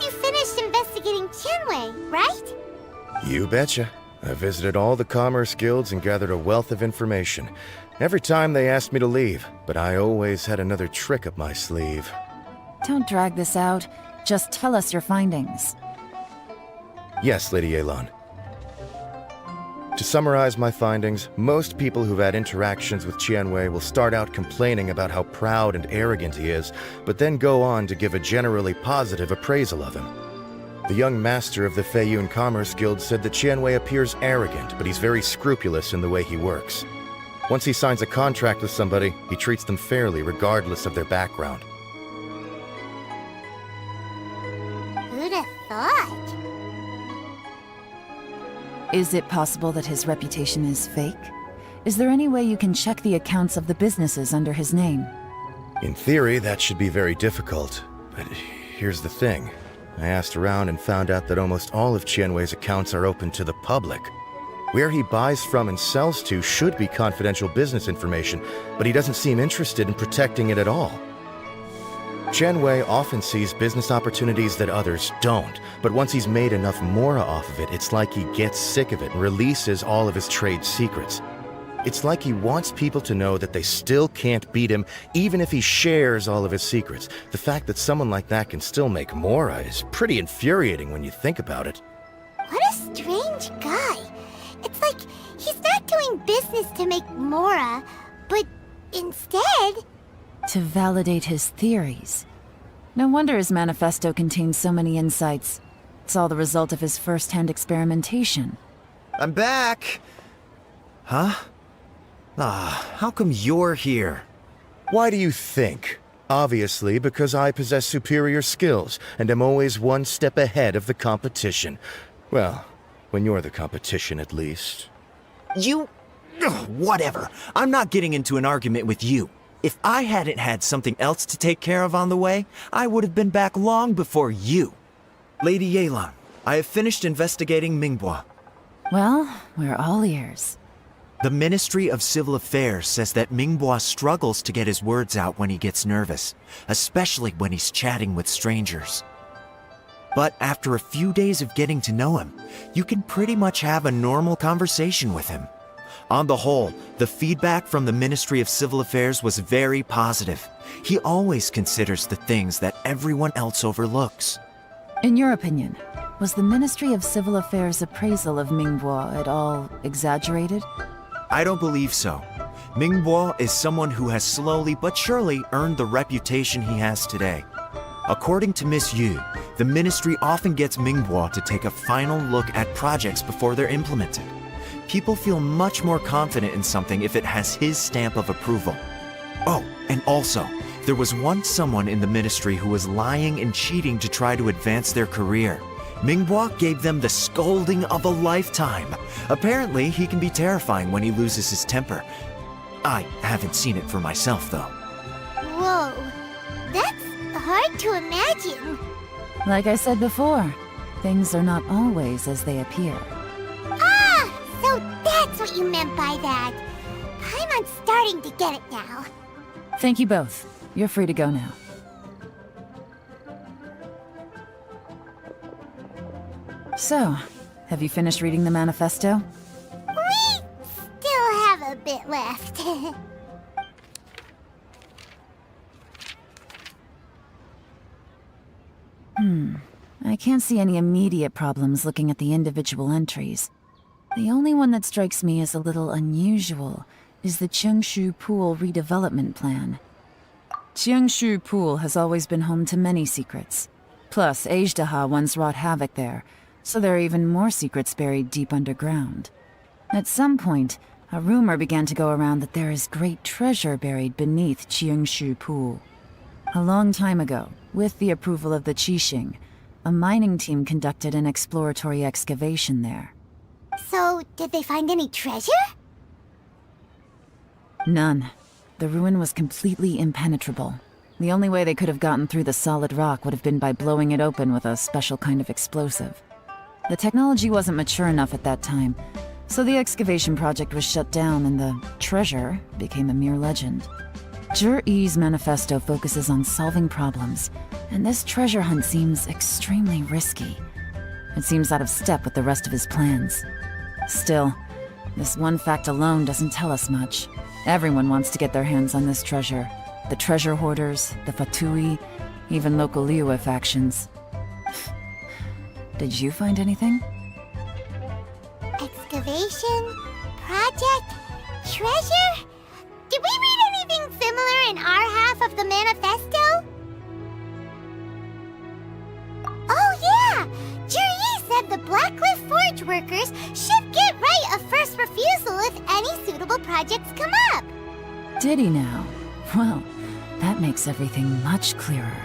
you finished investigating Tianwei, right? You betcha. I visited all the commerce guilds and gathered a wealth of information. Every time they asked me to leave, but I always had another trick up my sleeve. Don't drag this out. Just tell us your findings. Yes, Lady Yelan. To summarize my findings, most people who've had interactions with Tianwei will start out complaining about how proud and arrogant he is, but then go on to give a generally positive appraisal of him. The young master of the Feiyun Commerce Guild said that Tianwei appears arrogant, but he's very scrupulous in the way he works. Once he signs a contract with somebody, he treats them fairly regardless of their background. Who'd have thought? Is it possible that his reputation is fake? Is there any way you can check the accounts of the businesses under his name? In theory, that should be very difficult. But here's the thing. I asked around and found out that almost all of Tianwei's accounts are open to the public. Where he buys from and sells to should be confidential business information, but he doesn't seem interested in protecting it at all. Tianwei often sees business opportunities that others don't, but once he's made enough mora off of it, it's like he gets sick of it and releases all of his trade secrets. It's like he wants people to know that they still can't beat him, even if he shares all of his secrets. The fact that someone like that can still make mora is pretty infuriating when you think about it. What a strange guy. It's like he's not doing business to make mora, but instead... To validate his theories. No wonder his manifesto contains so many insights. It's all the result of his first-hand experimentation. I'm back! Huh? How come you're here? Why do you think? Obviously, because I possess superior skills and am always one step ahead of the competition. Well, when you're the competition, at least. You... Ugh, whatever. I'm not getting into an argument with you. If I hadn't had something else to take care of on the way, I would have been back long before you. Lady Yelan, I have finished investigating Mingbois. Well, we're all ears. The Ministry of Civil Affairs says that Mingbois struggles to get his words out when he gets nervous, especially when he's chatting with strangers. But after a few days of getting to know him, you can pretty much have a normal conversation with him. On the whole, the feedback from the Ministry of Civil Affairs was very positive. He always considers the things that everyone else overlooks. In your opinion, was the Ministry of Civil Affairs' appraisal of Mingbois at all exaggerated? I don't believe so. Mingbois is someone who has slowly but surely earned the reputation he has today. According to Miss Yu, the Ministry often gets Mingbois to take a final look at projects before they're implemented. People feel much more confident in something if it has his stamp of approval. Oh, and also, there was once someone in the Ministry who was lying and cheating to try to advance their career. Mingbois gave them the scolding of a lifetime. Apparently, he can be terrifying when he loses his temper. I haven't seen it for myself, though. Whoa, that's hard to imagine. Like I said before, things are not always as they appear. Ah, so that's what you meant by that. Paimon's starting to get it now. Thank you both. You're free to go now. So, have you finished reading the manifesto? We still have a bit left. I can't see any immediate problems looking at the individual entries. The only one that strikes me as a little unusual is the Chengshu Pool redevelopment plan. Chengshu Pool has always been home to many secrets. Plus, Ajdaha once wrought havoc there, so there are even more secrets buried deep underground. At some point, a rumor began to go around that there is great treasure buried beneath Chengshu Pool. A long time ago, with the approval of the Qixing, a mining team conducted an exploratory excavation there. So, did they find any treasure? None. The ruin was completely impenetrable. The only way they could have gotten through the solid rock would have been by blowing it open with a special kind of explosive. The technology wasn't mature enough at that time, so the excavation project was shut down and the treasure became a mere legend. Zhi-Yi's manifesto focuses on solving problems, and this treasure hunt seems extremely risky. It seems out of step with the rest of his plans. Still, this one fact alone doesn't tell us much. Everyone wants to get their hands on this treasure. The treasure hoarders, the Fatui, even local Liyue factions. Did you find anything? Excavation? Project? Treasure? Did we read anything similar in our half of the manifesto? Oh yeah! Zhi-Yi said the Blackcliff Forge workers should get right of first refusal if any suitable projects come up. Did he now? Well, that makes everything much clearer.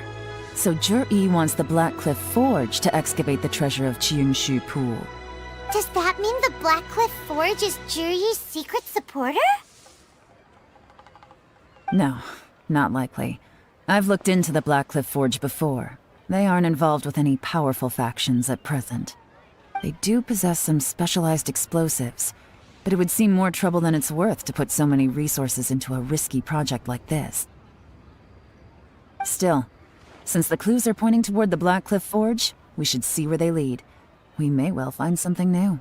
So Zhi-Yi wants the Blackcliff Forge to excavate the treasure of Qiangshu Pool. Does that mean the Blackcliff Forge is Zhi-Yi's secret supporter? No, not likely. I've looked into the Blackcliff Forge before. They aren't involved with any powerful factions at present. They do possess some specialized explosives, but it would seem more trouble than it's worth to put so many resources into a risky project like this. Still, since the clues are pointing toward the Blackcliff Forge, we should see where they lead. We may well find something new.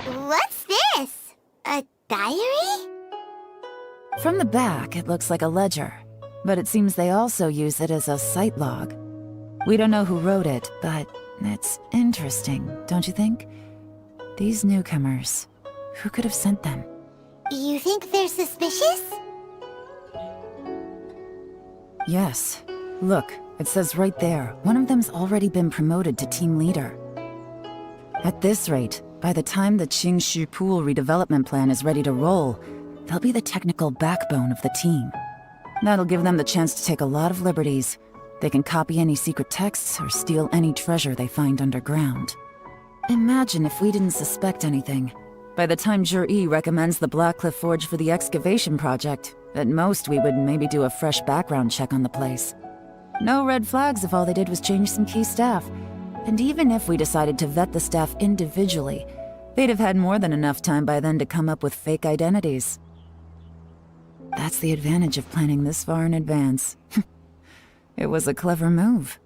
What's this? A diary? From the back, it looks like a ledger, but it seems they also use it as a site log. We don't know who wrote it, but it's interesting, don't you think? These newcomers, who could have sent them? You think they're suspicious? Yes. Look, it says right there, one of them's already been promoted to team leader. At this rate, by the time the Qiangshu Pool redevelopment plan is ready to roll, they'll be the technical backbone of the team. That'll give them the chance to take a lot of liberties. They can copy any secret texts or steal any treasure they find underground. Imagine if we didn't suspect anything. By the time Zhi-Yi recommends the Blackcliff Forge for the excavation project, at most we would maybe do a fresh background check on the place. No red flags if all they did was change some key staff. And even if we decided to vet the staff individually, they'd have had more than enough time by then to come up with fake identities. That's the advantage of planning this far in advance. It was a clever move.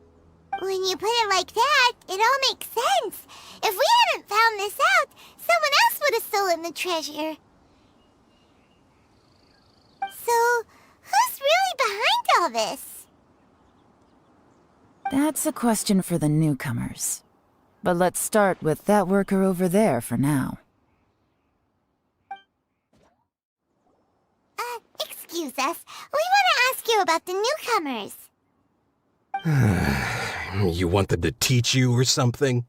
When you put it like that, it all makes sense. If we hadn't found this out, someone else would have stolen the treasure. So, who's really behind all this? That's a question for the newcomers. But let's start with that worker over there for now. Excuse us. We want to ask you about the newcomers. You want them to teach you or something?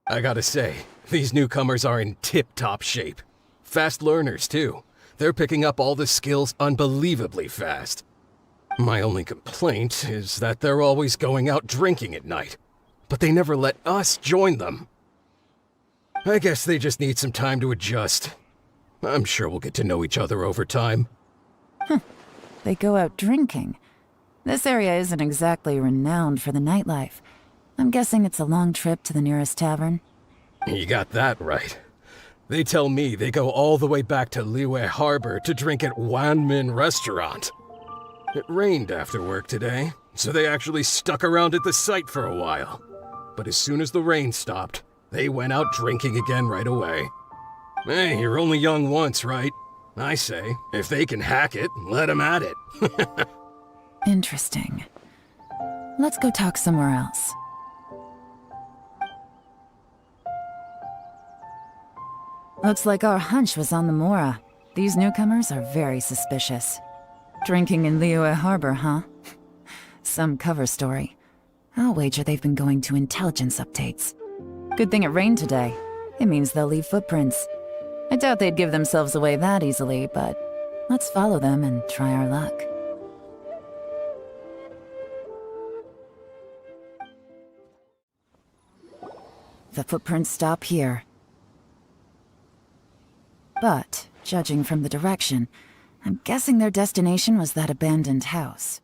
I gotta say, these newcomers are in tip-top shape. Fast learners, too. They're picking up all the skills unbelievably fast. My only complaint is that they're always going out drinking at night, but they never let us join them. I guess they just need some time to adjust. I'm sure we'll get to know each other over time. They go out drinking. This area isn't exactly renowned for the nightlife. I'm guessing it's a long trip to the nearest tavern. You got that right. They tell me they go all the way back to Liyue Harbor to drink at Wanmin Restaurant. It rained after work today, so they actually stuck around at the site for a while. But as soon as the rain stopped, they went out drinking again right away. Hey, you're only young once, right? I say, if they can hack it, let them at it. Interesting. Let's go talk somewhere else. Looks like our hunch was on the Mora. These newcomers are very suspicious. Drinking in Liyue Harbor, huh? Some cover story. I'll wager they've been going to intelligence updates. Good thing it rained today. It means they'll leave footprints. I doubt they'd give themselves away that easily, but let's follow them and try our luck. The footprints stop here. But, judging from the direction, I'm guessing their destination was that abandoned house.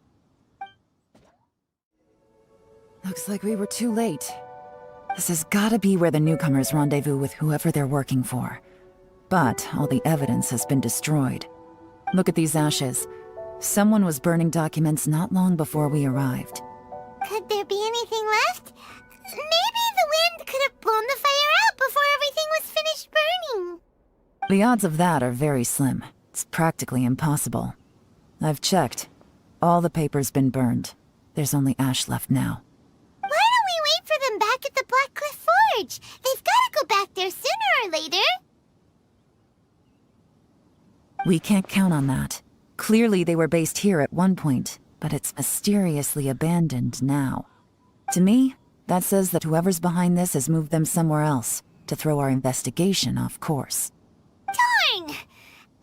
Looks like we were too late. This has gotta be where the newcomers rendezvous with whoever they're working for. But all the evidence has been destroyed. Look at these ashes. Someone was burning documents not long before we arrived. Could there be anything left? Maybe the wind could have blown the fire out before everything was finished burning. The odds of that are very slim. It's practically impossible. I've checked. All the paper's been burned. There's only ash left now. Why don't we wait for them back at the Black Cliff Forge? They've got to go back there sooner or later. We can't count on that. Clearly they were based here at one point, but it's mysteriously abandoned now. To me, that says that whoever's behind this has moved them somewhere else, to throw our investigation off course. Darn!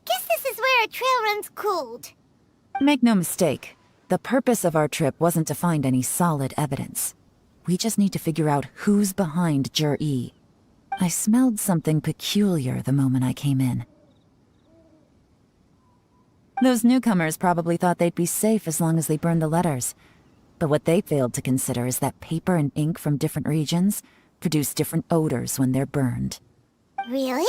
Guess this is where our trail runs cold. Make no mistake, the purpose of our trip wasn't to find any solid evidence. We just need to figure out who's behind Jur-E. I smelled something peculiar the moment I came in. Those newcomers probably thought they'd be safe as long as they burned the letters. But what they failed to consider is that paper and ink from different regions produce different odors when they're burned. Really?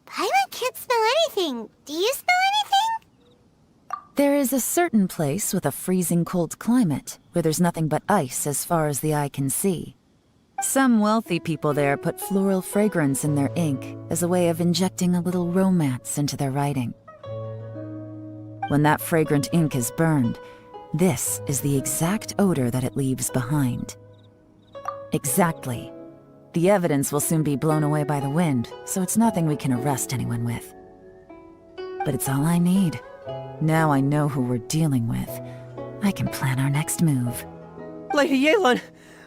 Paimon can't smell anything. Do you smell anything? There is a certain place with a freezing cold climate where there's nothing but ice as far as the eye can see. Some wealthy people there put floral fragrance in their ink as a way of injecting a little romance into their writing. When that fragrant ink is burned, this is the exact odor that it leaves behind. Exactly. The evidence will soon be blown away by the wind, so it's nothing we can arrest anyone with. But it's all I need. Now I know who we're dealing with. I can plan our next move. Lady Yelan!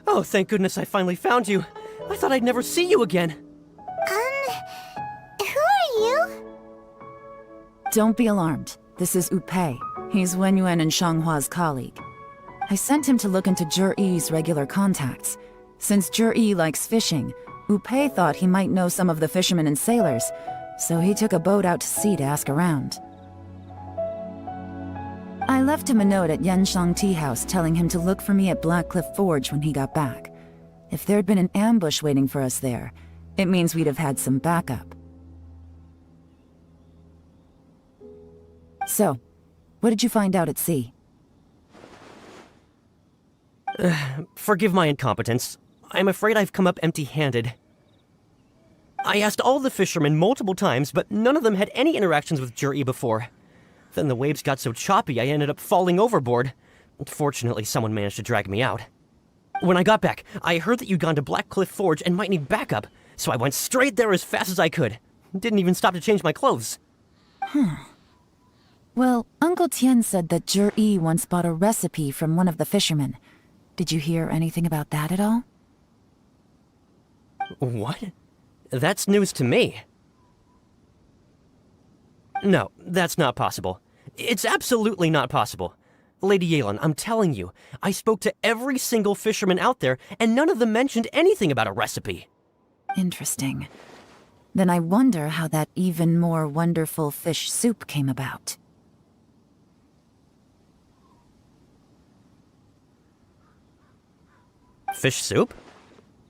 Oh, thank goodness I finally found you. I thought I'd never see you again. Who are you? Don't be alarmed. This is Upei. He's Wenyuan and Shanghua's colleague. I sent him to look into Jur-E's regular contacts. Since Jur-E likes fishing, Upei thought he might know some of the fishermen and sailors, so he took a boat out to sea to ask around. I left him a note at Yenshang Tea House telling him to look for me at Black Cliff Forge when he got back. If there'd been an ambush waiting for us there, it means we'd have had some backup. So, what did you find out at sea? Forgive my incompetence. I'm afraid I've come up empty-handed. I asked all the fishermen multiple times, but none of them had any interactions with Jur-E before. Then the waves got so choppy I ended up falling overboard. Fortunately, someone managed to drag me out. When I got back, I heard that you'd gone to Black Cliff Forge and might need backup, so I went straight there as fast as I could. Didn't even stop to change my clothes. Well, Uncle Tian said that Jur-E once bought a recipe from one of the fishermen. Did you hear anything about that at all? What? That's news to me. No, that's not possible. It's absolutely not possible. Lady Yelan, I'm telling you, I spoke to every single fisherman out there, and none of them mentioned anything about a recipe. Interesting. Then I wonder how that even more wonderful fish soup came about. Fish soup?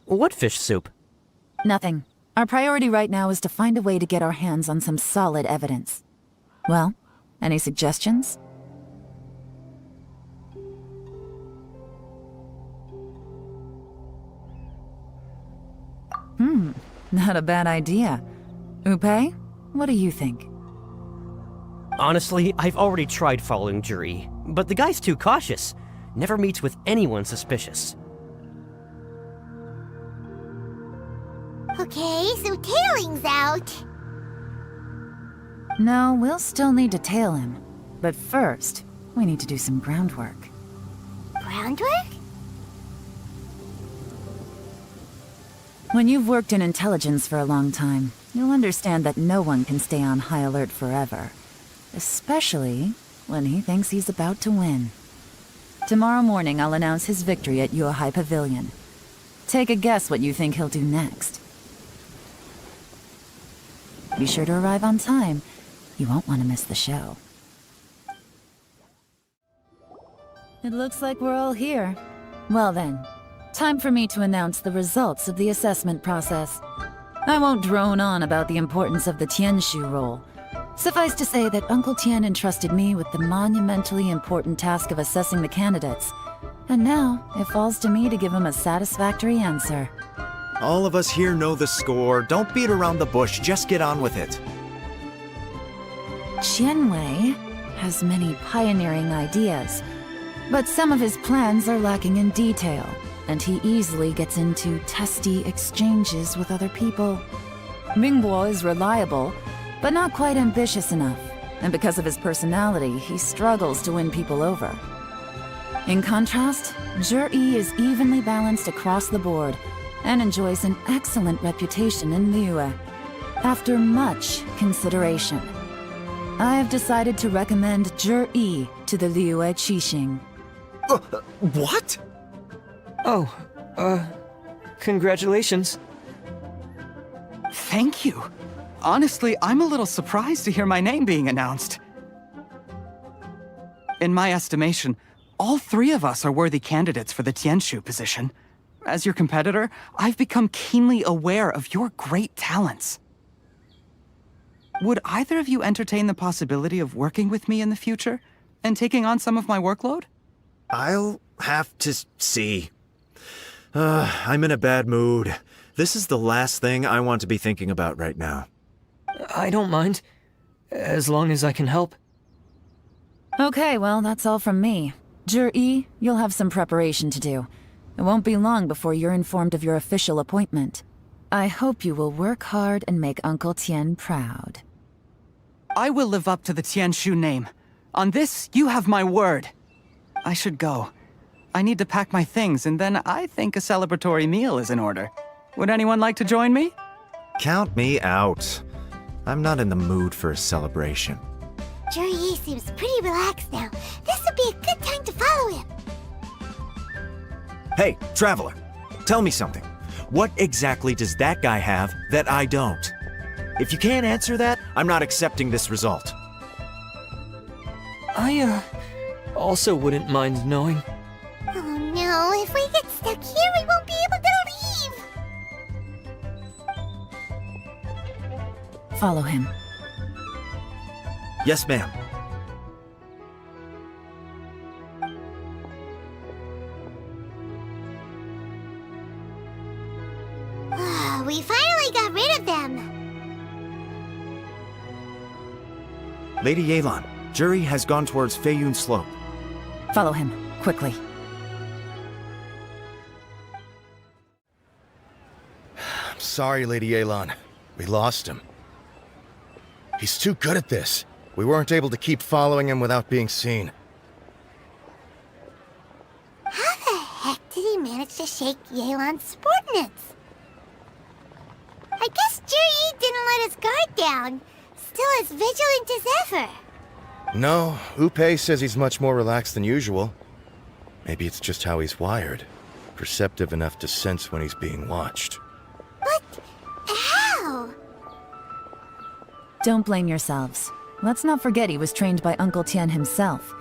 What fish soup? Nothing. Our priority right now is to find a way to get our hands on some solid evidence. Well, any suggestions? Not a bad idea. Upei, what do you think? Honestly, I've already tried following Jur-E, but the guy's too cautious. Never meets with anyone suspicious. Okay, so tailing's out. No, we'll still need to tail him. But first, we need to do some groundwork. Groundwork? When you've worked in intelligence for a long time, you'll understand that no one can stay on high alert forever. Especially when he thinks he's about to win. Tomorrow morning, I'll announce his victory at Yuehai Pavilion. Take a guess what you think he'll do next. Be sure to arrive on time. You won't want to miss the show. It looks like we're all here. Well then, time for me to announce the results of the assessment process. I won't drone on about the importance of the Tianshu role. Suffice to say that Uncle Tian entrusted me with the monumentally important task of assessing the candidates. And now, it falls to me to give him a satisfactory answer. All of us here know the score. Don't beat around the bush, just get on with it. Qianwei has many pioneering ideas, but some of his plans are lacking in detail, and he easily gets into testy exchanges with other people. Mingbo is reliable, but not quite ambitious enough, and because of his personality, he struggles to win people over. In contrast, Zhi is evenly balanced across the board, and enjoys an excellent reputation in Liyue. After much consideration, I have decided to recommend Zhi to the Liyue Qixing. What? Oh, congratulations. Thank you. Honestly, I'm a little surprised to hear my name being announced. In my estimation, all three of us are worthy candidates for the Tianshu position. As your competitor, I've become keenly aware of your great talents. Would either of you entertain the possibility of working with me in the future and taking on some of my workload? I'll have to see. I'm in a bad mood. This is the last thing I want to be thinking about right now. I don't mind, as long as I can help. Okay, well, that's all from me. Zhi, you'll have some preparation to do. It won't be long before you're informed of your official appointment. I hope you will work hard and make Uncle Tian proud. I will live up to the Tianshu name. On this, you have my word. I should go. I need to pack my things, and then I think a celebratory meal is in order. Would anyone like to join me? Count me out. I'm not in the mood for a celebration. Zhi seems pretty relaxed now. This would be a good time to follow him. Hey, Traveler, tell me something. What exactly does that guy have that I don't? If you can't answer that, I'm not accepting this result. I, also wouldn't mind knowing. Oh no, if we get stuck here, we won't be able to leave! Follow him. Yes, ma'am. We finally got rid of them! Lady Yelan, Zhi has gone towards Feiyun Slope. Follow him, quickly. I'm sorry, Lady Yelan. We lost him. He's too good at this. We weren't able to keep following him without being seen. How the heck did he manage to shake Yelan's subordinates? I guess Zhi didn't let his guard down. Still as vigilant as ever. No, Upei says he's much more relaxed than usual. Maybe it's just how he's wired. Perceptive enough to sense when he's being watched. But how? Don't blame yourselves. Let's not forget he was trained by Uncle Tian himself.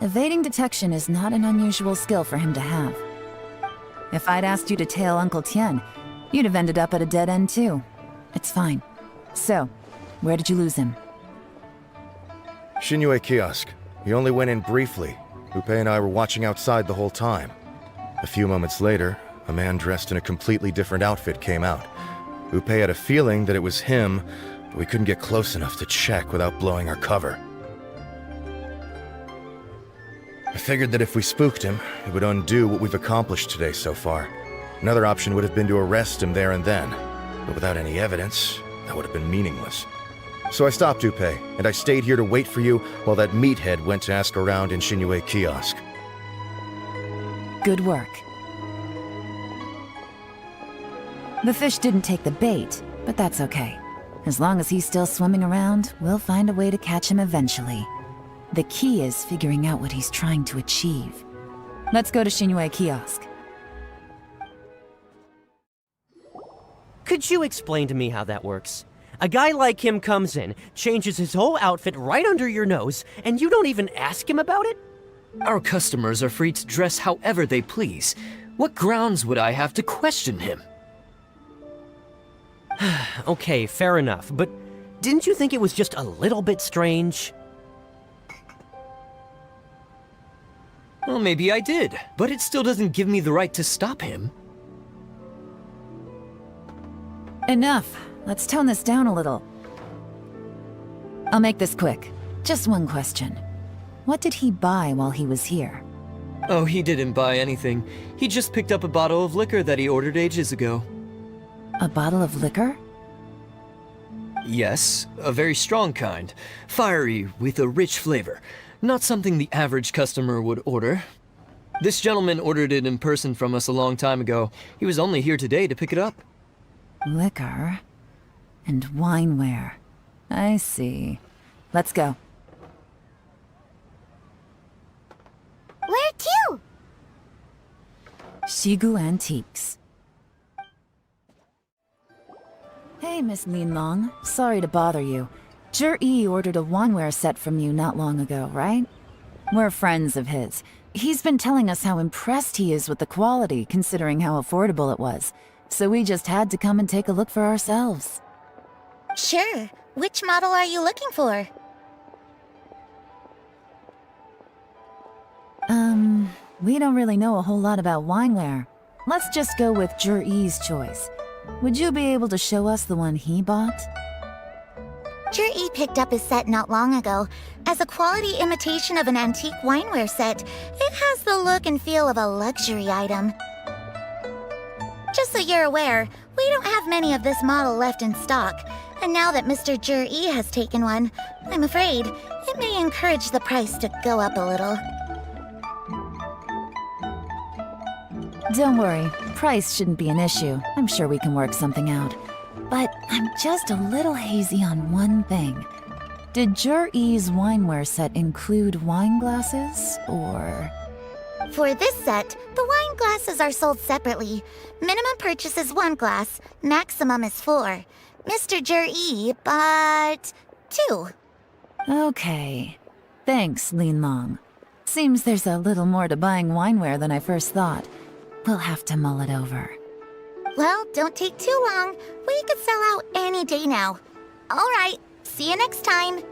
Evading detection is not an unusual skill for him to have. If I'd asked you to tail Uncle Tian, you'd have ended up at a dead end too. It's fine. So, where did you lose him? Xinyue Kiosk. He only went in briefly. Upei and I were watching outside the whole time. A few moments later, a man dressed in a completely different outfit came out. Upei had a feeling that it was him, but we couldn't get close enough to check without blowing our cover. I figured that if we spooked him, it would undo what we've accomplished today so far. Another option would have been to arrest him there and then, but without any evidence, that would have been meaningless. So I stopped Upei, and I stayed here to wait for you while that meathead went to ask around in Xinyue Kiosk. Good work. The fish didn't take the bait, but that's okay. As long as he's still swimming around, we'll find a way to catch him eventually. The key is figuring out what he's trying to achieve. Let's go to Xinyue Kiosk. Could you explain to me how that works? A guy like him comes in, changes his whole outfit right under your nose, and you don't even ask him about it? Our customers are free to dress however they please. What grounds would I have to question him? Okay, fair enough, but didn't you think it was just a little bit strange? Well, maybe I did, but it still doesn't give me the right to stop him. Enough. Let's tone this down a little. I'll make this quick. Just one question. What did he buy while he was here? Oh, he didn't buy anything. He just picked up a bottle of liquor that he ordered ages ago. A bottle of liquor? Yes, a very strong kind. Fiery, with a rich flavor. Not something the average customer would order. This gentleman ordered it in person from us a long time ago. He was only here today to pick it up. Liquor and wineware. I see. Let's go. Where to? Shigu Antiques. Hey, Miss Linlong. Sorry to bother you. Zhi ordered a wineware set from you not long ago, right? We're friends of his. He's been telling us how impressed he is with the quality, considering how affordable it was. So we just had to come and take a look for ourselves. Sure. Which model are you looking for? We don't really know a whole lot about wineware. Let's just go with Zhi's choice. Would you be able to show us the one he bought? Zhi picked up his set not long ago. As a quality imitation of an antique wineware set, it has the look and feel of a luxury item. Just so you're aware, we don't have many of this model left in stock, and now that Mr. Zhi has taken one, I'm afraid it may encourage the price to go up a little. Don't worry, price shouldn't be an issue. I'm sure we can work something out. But I'm just a little hazy on one thing. Did Zhi's wineware set include wine glasses, or...? For this set, the wine glasses are sold separately. Minimum purchase is 1 glass, maximum is 4. Mr. Zhi bought 2. Okay. Thanks, Linlong. Seems there's a little more to buying wineware than I first thought. We'll have to mull it over. Well, don't take too long. We could sell out any day now. All right, see you next time.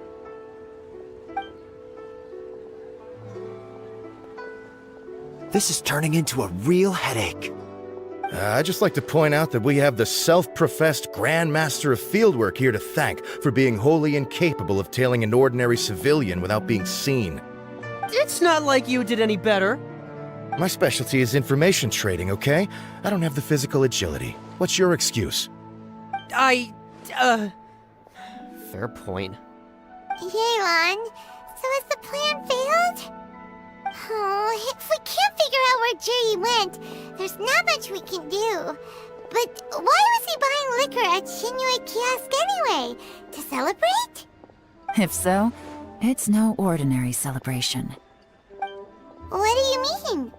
This is turning into a real headache. I'd just like to point out that we have the self-professed Grand Master of Fieldwork here to thank for being wholly incapable of tailing an ordinary civilian without being seen. It's not like you did any better. My specialty is information trading, okay? I don't have the physical agility. What's your excuse? Fair point. Yelan, so has the plan failed? Oh, if we can't figure out where Zhi went, there's not much we can do. But why was he buying liquor at Xinyue Kiosk anyway? To celebrate? If so, it's no ordinary celebration. What do you mean?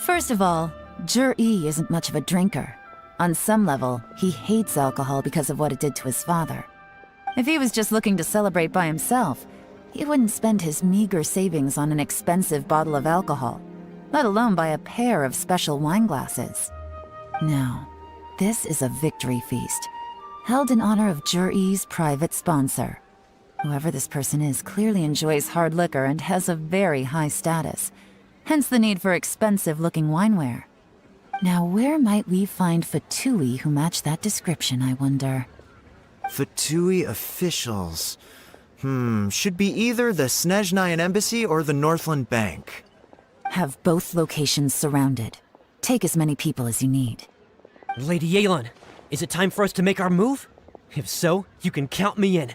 First of all, Zhi isn't much of a drinker. On some level, he hates alcohol because of what it did to his father. If he was just looking to celebrate by himself, he wouldn't spend his meager savings on an expensive bottle of alcohol, let alone buy a pair of special wine glasses. No, this is a victory feast, held in honor of Zhi's private sponsor. Whoever this person is clearly enjoys hard liquor and has a very high status, hence the need for expensive-looking wineware. Now, where might we find Fatui who match that description, I wonder? Fatui officials. Should be either the Snezhnayan Embassy or the Northland Bank. Have both locations surrounded. Take as many people as you need. Lady Yelan, is it time for us to make our move? If so, you can count me in.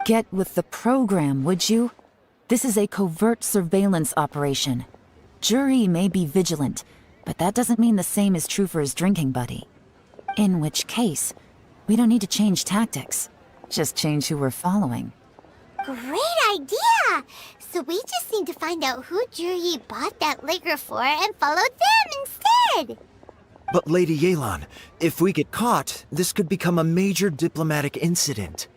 Get with the program, would you? This is a covert surveillance operation. Zhi may be vigilant, but that doesn't mean the same is true for his drinking buddy. In which case, we don't need to change tactics. Just change who we're following. Great idea! So we just need to find out who Juri bought that liquor for and follow them instead! But Lady Yelan, if we get caught, this could become a major diplomatic incident.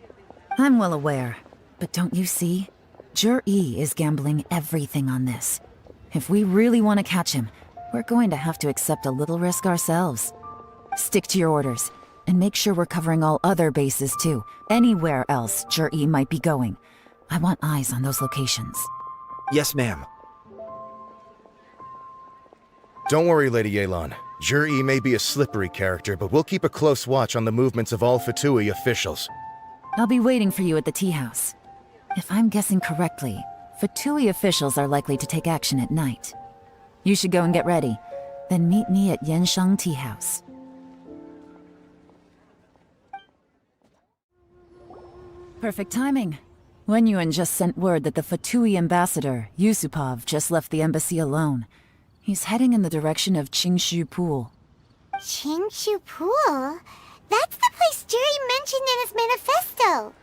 I'm well aware, but don't you see? Juri is gambling everything on this. If we really want to catch him, we're going to have to accept a little risk ourselves. Stick to your orders, and make sure we're covering all other bases too. Anywhere else Juri might be going. I want eyes on those locations. Yes, ma'am. Don't worry, Lady Yelan. Juri may be a slippery character, but we'll keep a close watch on the movements of all Fatui officials. I'll be waiting for you at the tea house. If I'm guessing correctly, Fatui officials are likely to take action at night. You should go and get ready. Then meet me at Genshin Tea House. Perfect timing. Wenyuan just sent word that the Fatui ambassador, Yusupov, just left the embassy alone. He's heading in the direction of Qingshu Pool. Qingshu Pool? That's the place Juri mentioned in his manifesto!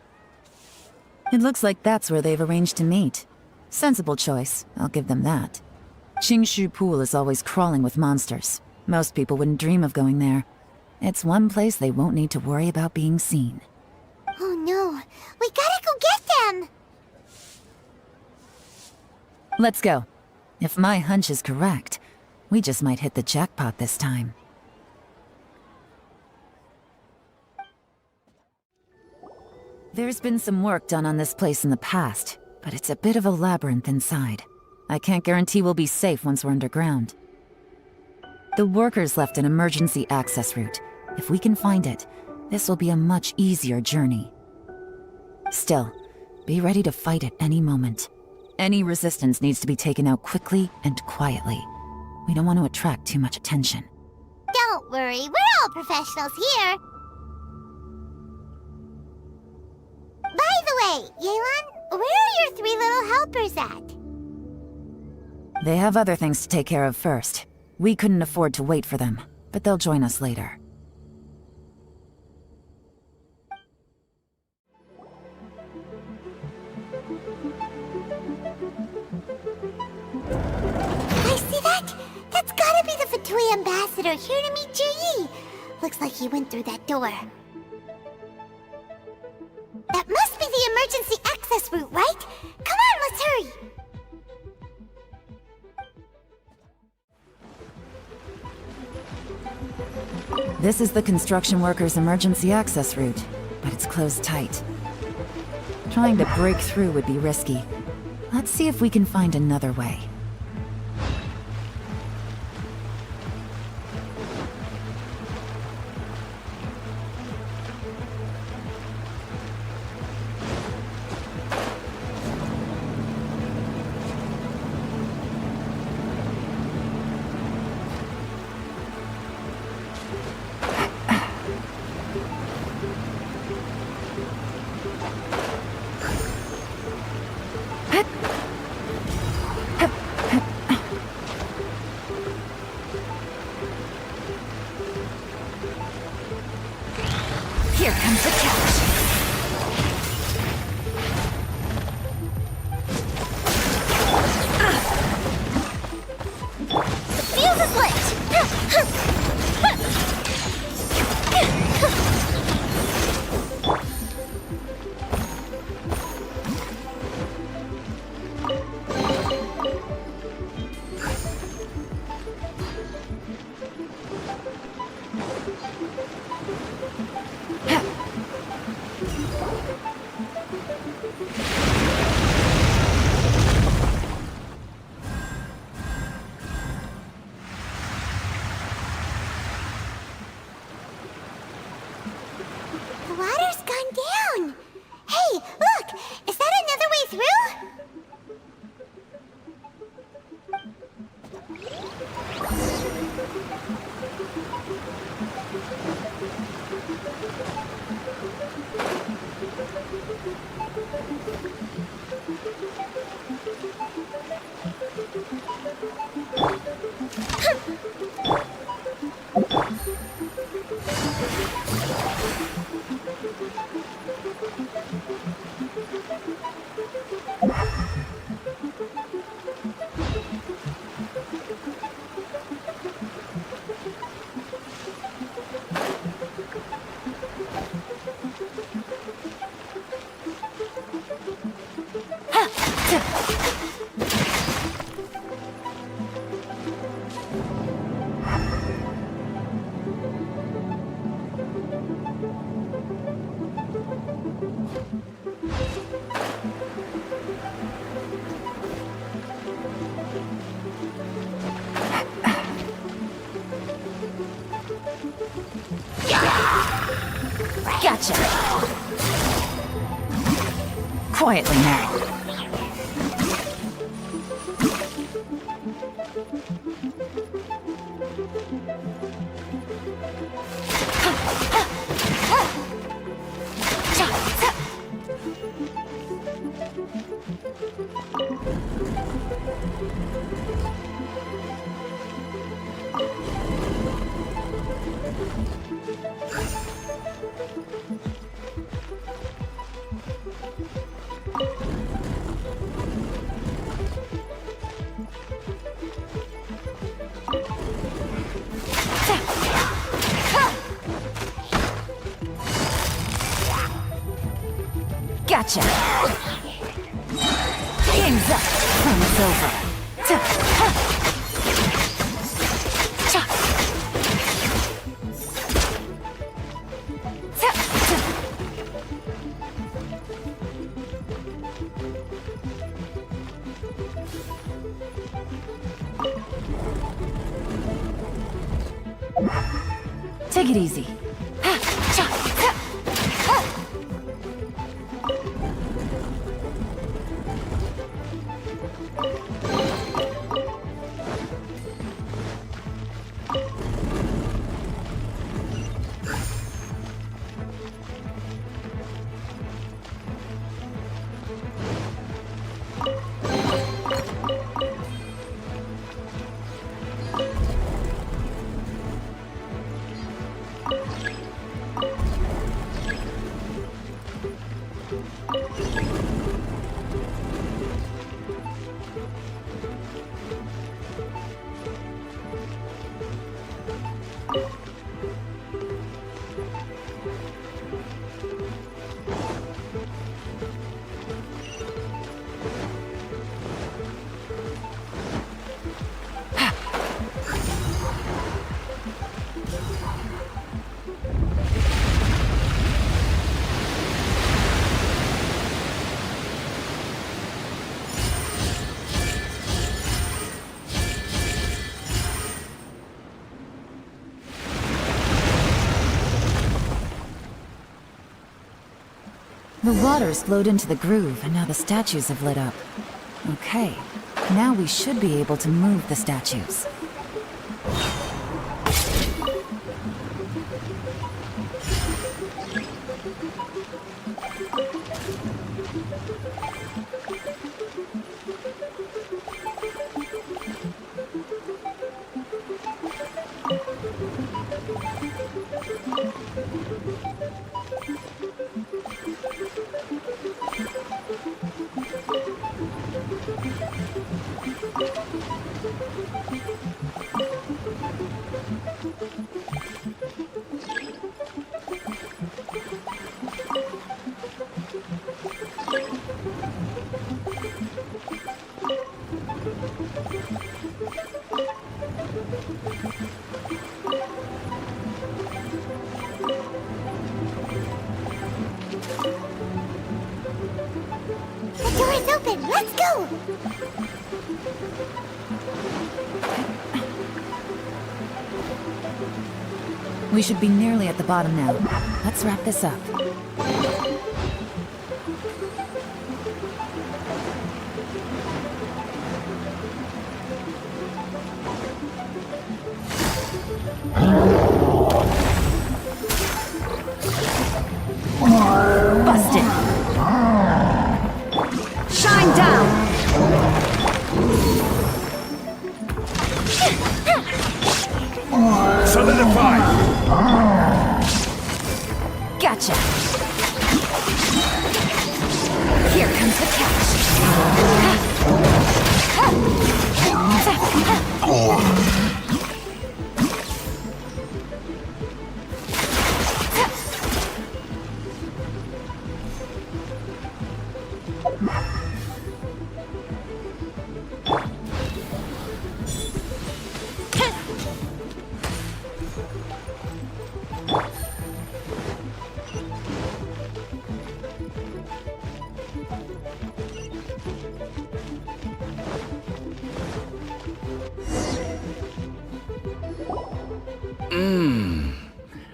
It looks like that's where they've arranged to meet. Sensible choice, I'll give them that. Qingshu Pool is always crawling with monsters. Most people wouldn't dream of going there. It's one place they won't need to worry about being seen. Oh no, we gotta go get them! Let's go. If my hunch is correct, we just might hit the jackpot this time. There's been some work done on this place in the past, but it's a bit of a labyrinth inside. I can't guarantee we'll be safe once we're underground. The workers left an emergency access route. If we can find it, this will be a much easier journey. Still, be ready to fight at any moment. Any resistance needs to be taken out quickly and quietly. We don't want to attract too much attention. Don't worry, we're all professionals here! By the way, Yelan, where are your 3 little helpers at? They have other things to take care of first. We couldn't afford to wait for them, but they'll join us later. I see that! That's gotta be the Fatui ambassador here to meet Juri! Looks like he went through that door. That must be the emergency access route, right? Come on, let's hurry! This is the construction workers' emergency access route, but it's closed tight. Trying to break through would be risky. Let's see if we can find another way. Here comes the catch. The fuse is lit! Gotcha! Quietly now. Gotcha! Game's up! Fun's over! Take it easy. The water's flowed into the groove, and now the statues have lit up. Okay, now we should be able to move the statues. The door is open. Let's go! We should be nearly at the bottom now. Let's wrap this up. Busted! Shine down! Solidify!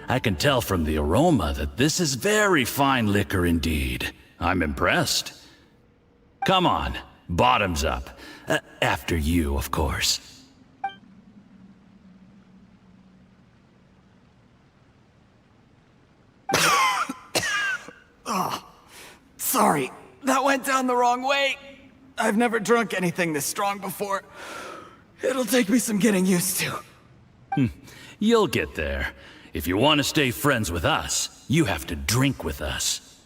I can tell from the aroma that this is very fine liquor indeed. I'm impressed. Come on, bottoms up. After you, of course. Oh, sorry. That went down the wrong way. I've never drunk anything this strong before. It'll take me some getting used to. You'll get there. If you want to stay friends with us, you have to drink with us.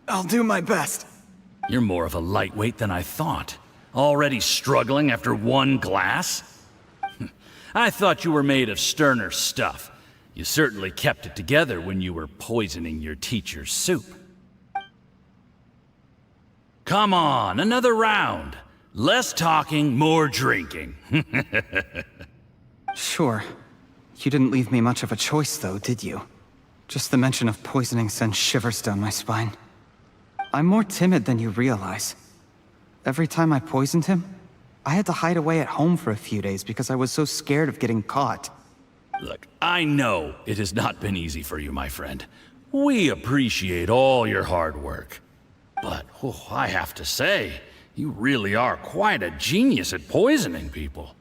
I'll do my best. You're more of a lightweight than I thought. Already struggling after one glass? I thought you were made of sterner stuff. You certainly kept it together when you were poisoning your teacher's soup. Come on, another round. Less talking, more drinking. Sure. You didn't leave me much of a choice, though, did you? Just the mention of poisoning sends shivers down my spine. I'm more timid than you realize. Every time I poisoned him, I had to hide away at home for a few days because I was so scared of getting caught. Look, I know it has not been easy for you, my friend. We appreciate all your hard work. But, I have to say, you really are quite a genius at poisoning people.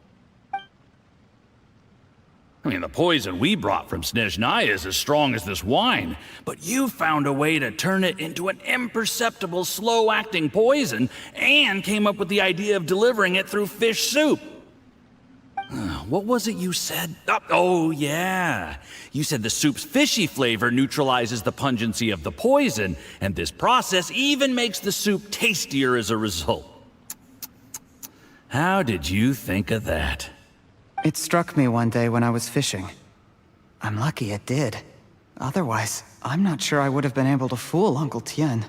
I mean, the poison we brought from Snezhnaya is as strong as this wine, but you found a way to turn it into an imperceptible, slow-acting poison, and came up with the idea of delivering it through fish soup. What was it you said? Oh, yeah. You said the soup's fishy flavor neutralizes the pungency of the poison, and this process even makes the soup tastier as a result. How did you think of that? It struck me one day when I was fishing. I'm lucky it did. Otherwise, I'm not sure I would have been able to fool Uncle Tien.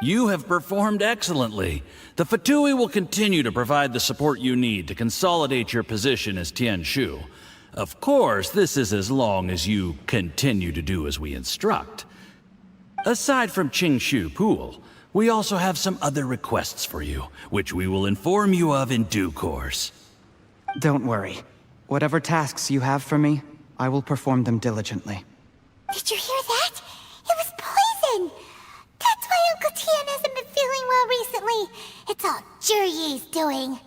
You have performed excellently. The Fatui will continue to provide the support you need to consolidate your position as Tien Shu. Of course, this is as long as you continue to do as we instruct. Aside from Qingshu Pool, we also have some other requests for you, which we will inform you of in due course. Don't worry. Whatever tasks you have for me, I will perform them diligently. Did you hear that? It was poison! That's why Uncle Tien hasn't been feeling well recently. It's all Jurye's doing.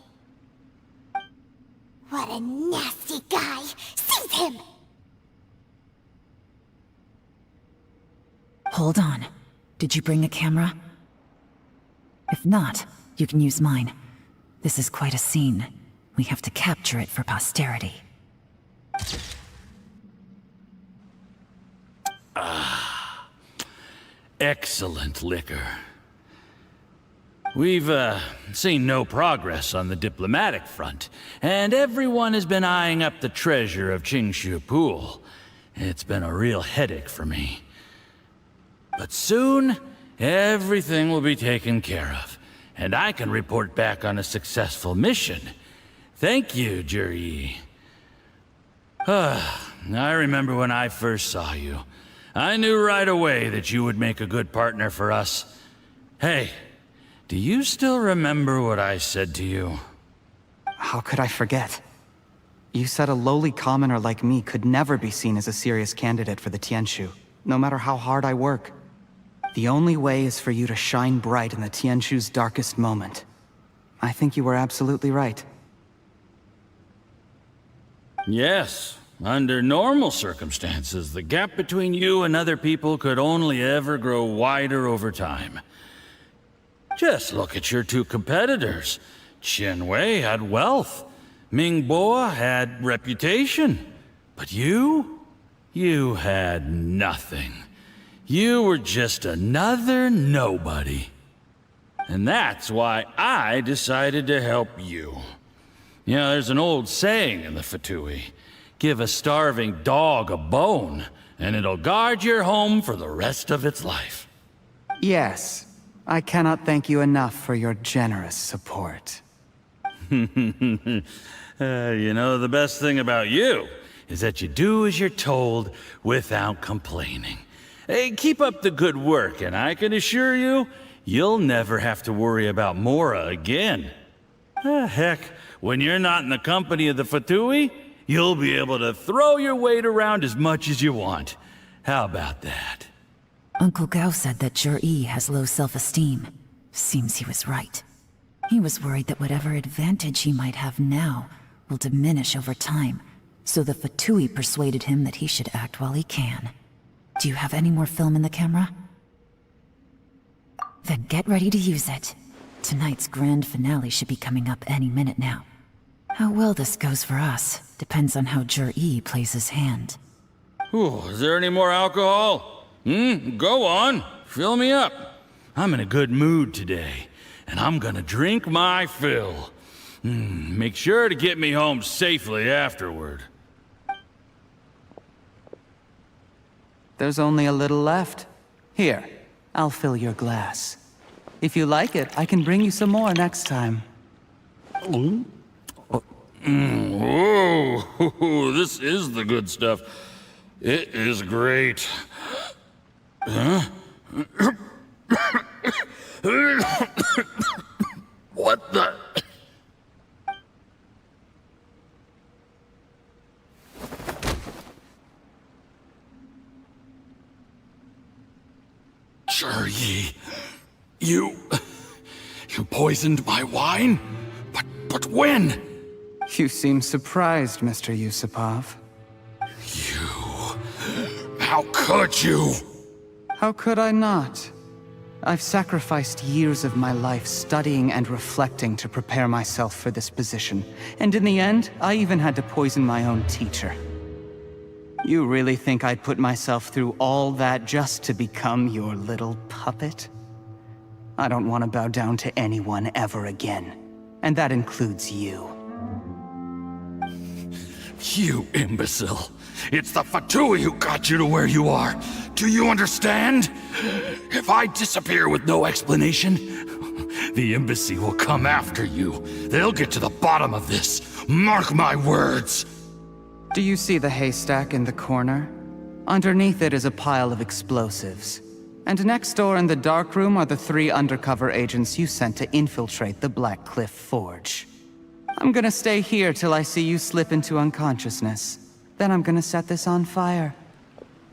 What a nasty guy! Seize him! Hold on. Did you bring a camera? If not, you can use mine. This is quite a scene. We have to capture it for posterity. Excellent liquor. We've, seen no progress on the diplomatic front, and everyone has been eyeing up the treasure of Qingshu Pool. It's been a real headache for me. But soon, everything will be taken care of, and I can report back on a successful mission. Thank you, Jurye. I remember when I first saw you. I knew right away that you would make a good partner for us. Hey, do you still remember what I said to you? How could I forget? You said a lowly commoner like me could never be seen as a serious candidate for the Tianshu, no matter how hard I work. The only way is for you to shine bright in the Tianshu's darkest moment. I think you were absolutely right. Yes. Under normal circumstances, the gap between you and other people could only ever grow wider over time. Just look at your two competitors. Qianwei had wealth. Mingbo had reputation. But you had nothing. You were just another nobody. And that's why I decided to help you. You know, there's an old saying in the Fatui. Give a starving dog a bone, and it'll guard your home for the rest of its life. Yes. I cannot thank you enough for your generous support. You know, the best thing about you is that you do as you're told without complaining. Hey, keep up the good work, and I can assure you, you'll never have to worry about Mora again. Heck, when you're not in the company of the Fatui, You'll be able to throw your weight around as much as you want. How about that? Uncle Gao said that Jur-E has low self-esteem. Seems he was right. He was worried that whatever advantage he might have now will diminish over time, so the Fatui persuaded him that he should act while he can. Do you have any more film in the camera? Then get ready to use it. Tonight's grand finale should be coming up any minute now. How well this goes for us depends on how Jur-E plays his hand. Ooh, is there any more alcohol? Go on. Fill me up. I'm in a good mood today, and I'm gonna drink my fill. Make sure to get me home safely afterward. There's only a little left. Here, I'll fill your glass. If you like it, I can bring you some more next time. Whoa, this is the good stuff. It is great. Huh? What the? Jur-E, you poisoned my wine? But when? You seem surprised, Mr. Yusupov. How could you? How could I not? I've sacrificed years of my life studying and reflecting to prepare myself for this position, and in the end, I even had to poison my own teacher. You really think I'd put myself through all that just to become your little puppet? I don't want to bow down to anyone ever again, and that includes you. You imbecile. It's the Fatui who got you to where you are. Do you understand? If I disappear with no explanation, the embassy will come after you. They'll get to the bottom of this. Mark my words. Do you see the haystack in the corner? Underneath it is a pile of explosives. And next door in the dark room are the 3 undercover agents you sent to infiltrate the Black Cliff Forge. I'm gonna stay here till I see you slip into unconsciousness. Then I'm gonna set this on fire.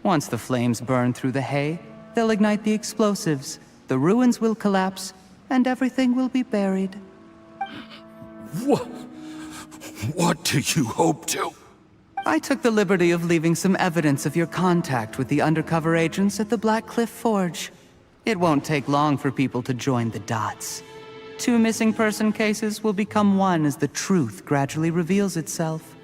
Once the flames burn through the hay, they'll ignite the explosives, the ruins will collapse, and everything will be buried. What do you hope to? I took the liberty of leaving some evidence of your contact with the undercover agents at the Black Cliff Forge. It won't take long for people to join the dots. 2 missing person cases will become one as the truth gradually reveals itself.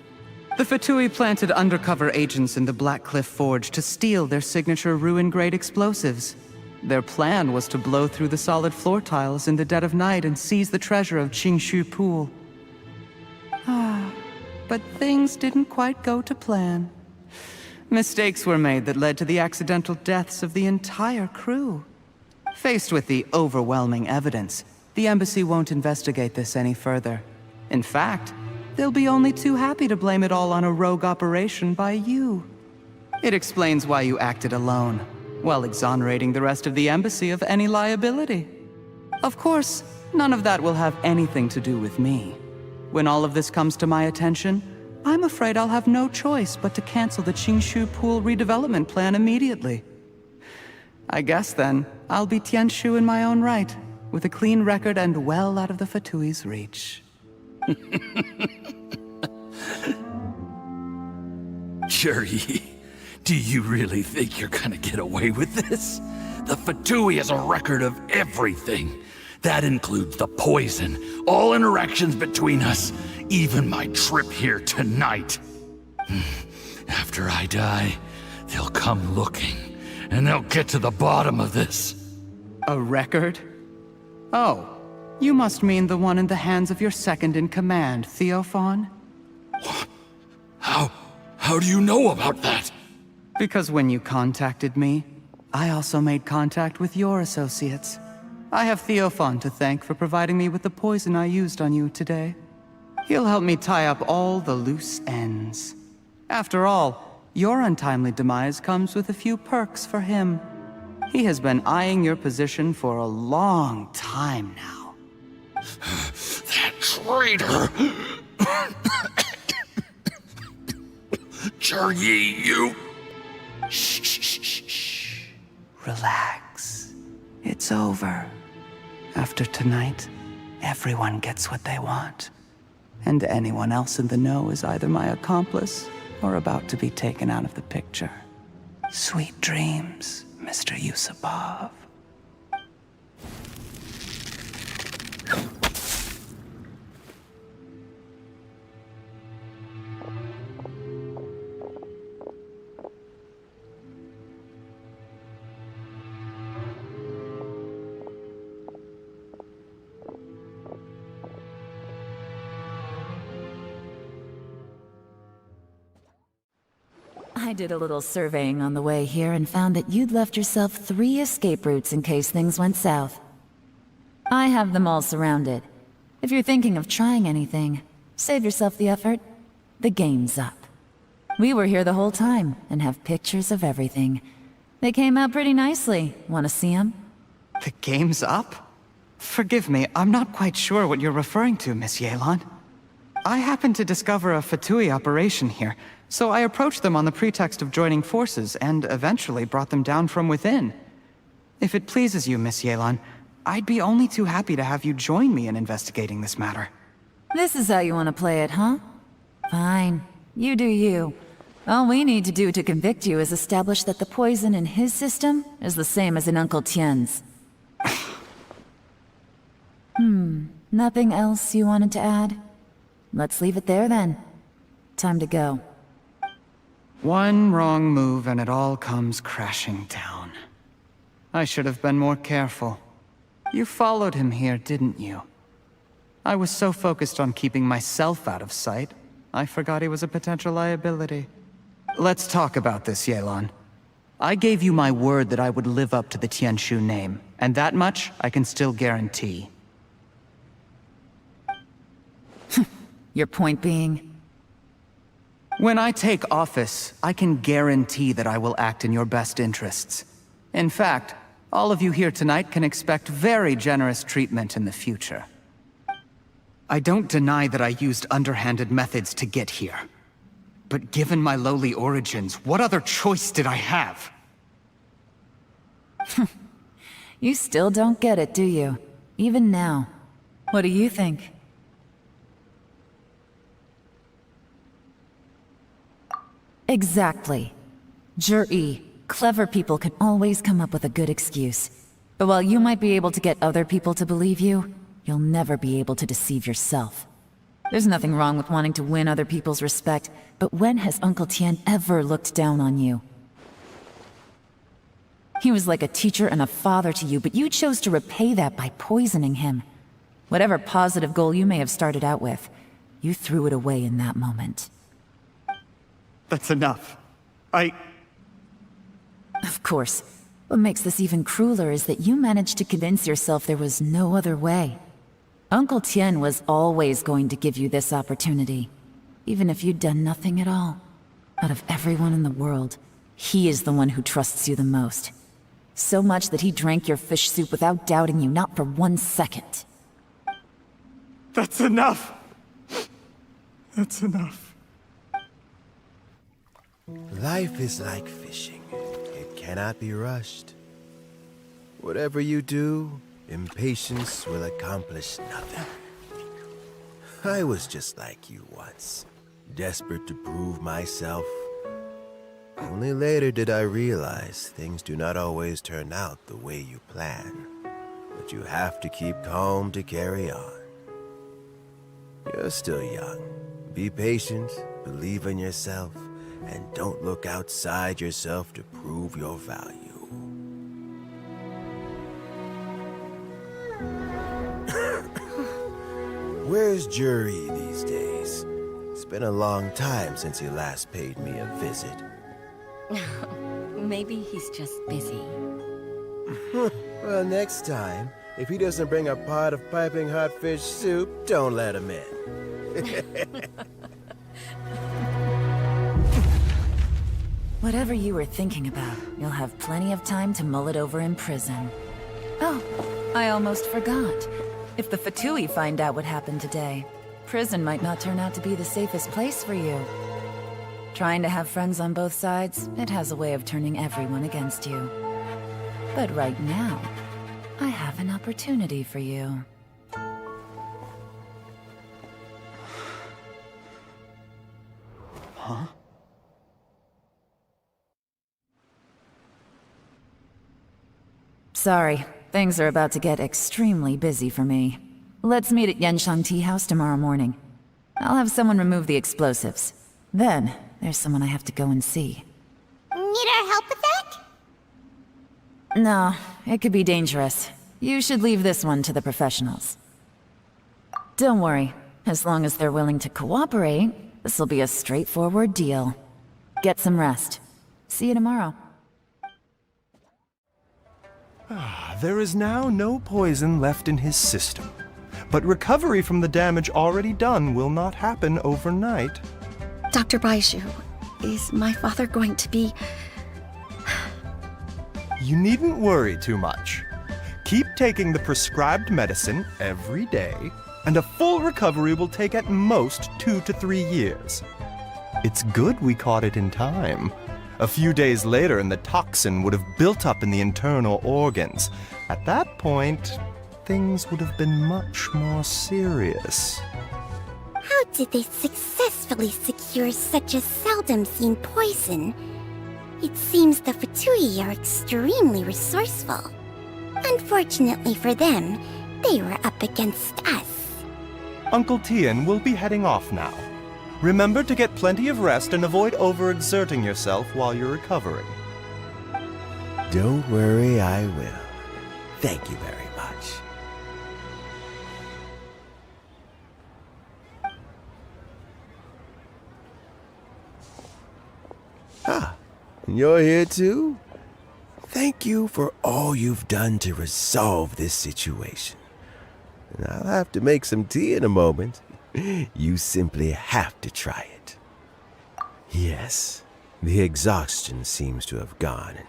The Fatui planted undercover agents in the Black Cliff Forge to steal their signature ruin-grade explosives. Their plan was to blow through the solid floor tiles in the dead of night and seize the treasure of Qingshu Pool. But things didn't quite go to plan. Mistakes were made that led to the accidental deaths of the entire crew. Faced with the overwhelming evidence, the embassy won't investigate this any further. In fact, they'll be only too happy to blame it all on a rogue operation by you. It explains why you acted alone, while exonerating the rest of the embassy of any liability. Of course, none of that will have anything to do with me. When all of this comes to my attention, I'm afraid I'll have no choice but to cancel the Qingshu Pool redevelopment plan immediately. I guess then, I'll be Tianshu in my own right, with a clean record and well out of the Fatui's reach. Jur-E, do you really think you're gonna get away with this? The Fatui has a record of everything. That includes the poison, all interactions between us, even my trip here tonight. After I die, they'll come looking, and they'll get to the bottom of this. A record? Oh, you must mean the one in the hands of your second-in-command, Theophan? How do you know about that? Because when you contacted me, I also made contact with your associates. I have Theophan to thank for providing me with the poison I used on you today. He'll help me tie up all the loose ends. After all, your untimely demise comes with a few perks for him. He has been eyeing your position for a long time now. That traitor! Juri, you... Shh, shh, shh, shh, shh. Relax. It's over. After tonight, everyone gets what they want. And anyone else in the know is either my accomplice or about to be taken out of the picture. Sweet dreams, Mr. Yusupov. I did a little surveying on the way here and found that you'd left yourself 3 escape routes in case things went south. I have them all surrounded. If you're thinking of trying anything, save yourself the effort. The game's up. We were here the whole time and have pictures of everything. They came out pretty nicely. Want to see them? The game's up? Forgive me, I'm not quite sure what you're referring to, Miss Yelan. I happened to discover a Fatui operation here, so I approached them on the pretext of joining forces and eventually brought them down from within. If it pleases you, Miss Yelan, I'd be only too happy to have you join me in investigating this matter. This is how you want to play it, huh? Fine. You do you. All we need to do to convict you is establish that the poison in his system is the same as in Uncle Tien's. Nothing else you wanted to add? Let's leave it there then. Time to go. One wrong move and it all comes crashing down. I should have been more careful. You followed him here, didn't you? I was so focused on keeping myself out of sight, I forgot he was a potential liability. Let's talk about this, Yelan. I gave you my word that I would live up to the Tianshu name, and that much I can still guarantee. Your point being? When I take office, I can guarantee that I will act in your best interests. In fact, all of you here tonight can expect very generous treatment in the future. I don't deny that I used underhanded methods to get here. But given my lowly origins, what other choice did I have? You still don't get it, do you? Even now. What do you think? Exactly. Juri, clever people can always come up with a good excuse. But while you might be able to get other people to believe you, you'll never be able to deceive yourself. There's nothing wrong with wanting to win other people's respect, but when has Uncle Tien ever looked down on you? He was like a teacher and a father to you, but you chose to repay that by poisoning him. Whatever positive goal you may have started out with, you threw it away in that moment. That's enough. Of course. What makes this even crueler is that you managed to convince yourself there was no other way. Uncle Tien was always going to give you this opportunity, even if you'd done nothing at all. Out of everyone in the world, he is the one who trusts you the most. So much that he drank your fish soup without doubting you, not for 1 second. That's enough! That's enough. Life is like fishing. It cannot be rushed. Whatever you do, impatience will accomplish nothing. I was just like you once, desperate to prove myself. Only later did I realize things do not always turn out the way you plan. But you have to keep calm to carry on. You're still young. Be patient, believe in yourself, and don't look outside yourself to prove your value. Where's Juri these days? It's been a long time since he last paid me a visit. Maybe he's just busy. Well, next time, if he doesn't bring a pot of piping hot fish soup, don't let him in. Whatever you were thinking about, you'll have plenty of time to mull it over in prison. Oh, I almost forgot. If the Fatui find out what happened today, prison might not turn out to be the safest place for you. Trying to have friends on both sides, it has a way of turning everyone against you. But right now, I have an opportunity for you. Huh? Sorry, things are about to get extremely busy for me. Let's meet at Yenshang Tea House tomorrow morning. I'll have someone remove the explosives. Then, there's someone I have to go and see. Need our help with that? No, it could be dangerous. You should leave this one to the professionals. Don't worry. As long as they're willing to cooperate, this'll be a straightforward deal. Get some rest. See you tomorrow. There is now no poison left in his system. But recovery from the damage already done will not happen overnight. Dr. Baizhu, is my father going to be... You needn't worry too much. Keep taking the prescribed medicine every day, and a full recovery will take at most 2 to 3 years. It's good we caught it in time. A few days later, and the toxin would have built up in the internal organs. At that point, things would have been much more serious. How did they successfully secure such a seldom-seen poison? It seems the Fatui are extremely resourceful. Unfortunately for them, they were up against us. Uncle Tian will be heading off now. Remember to get plenty of rest and avoid overexerting yourself while you're recovering. Don't worry, I will. Thank you very much. Ah, you're here too? Thank you for all you've done to resolve this situation. And I'll have to make some tea in a moment. You simply have to try it. Yes, the exhaustion seems to have gone, and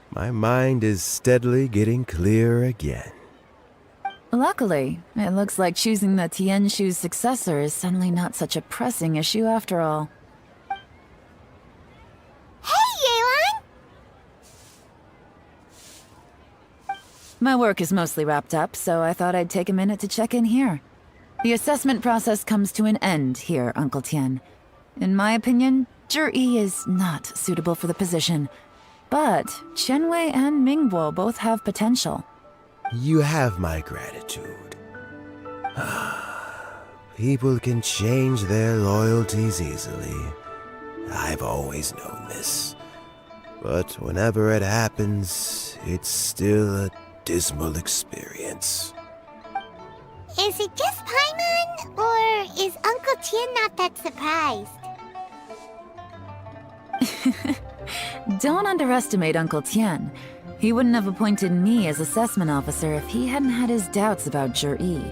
my mind is steadily getting clearer again. Luckily, it looks like choosing the Tianshu's successor is suddenly not such a pressing issue after all. Hey, Yelan! My work is mostly wrapped up, so I thought I'd take a minute to check in here. The assessment process comes to an end here, Uncle Tian. In my opinion, Zhi is not suitable for the position. But Qianwei and Mingbo both have potential. You have my gratitude. People can change their loyalties easily. I've always known this. But whenever it happens, it's still a dismal experience. Is it just Paimon, or is Uncle Tian not that surprised? Don't underestimate Uncle Tian. He wouldn't have appointed me as assessment officer if he hadn't had his doubts about Zhi.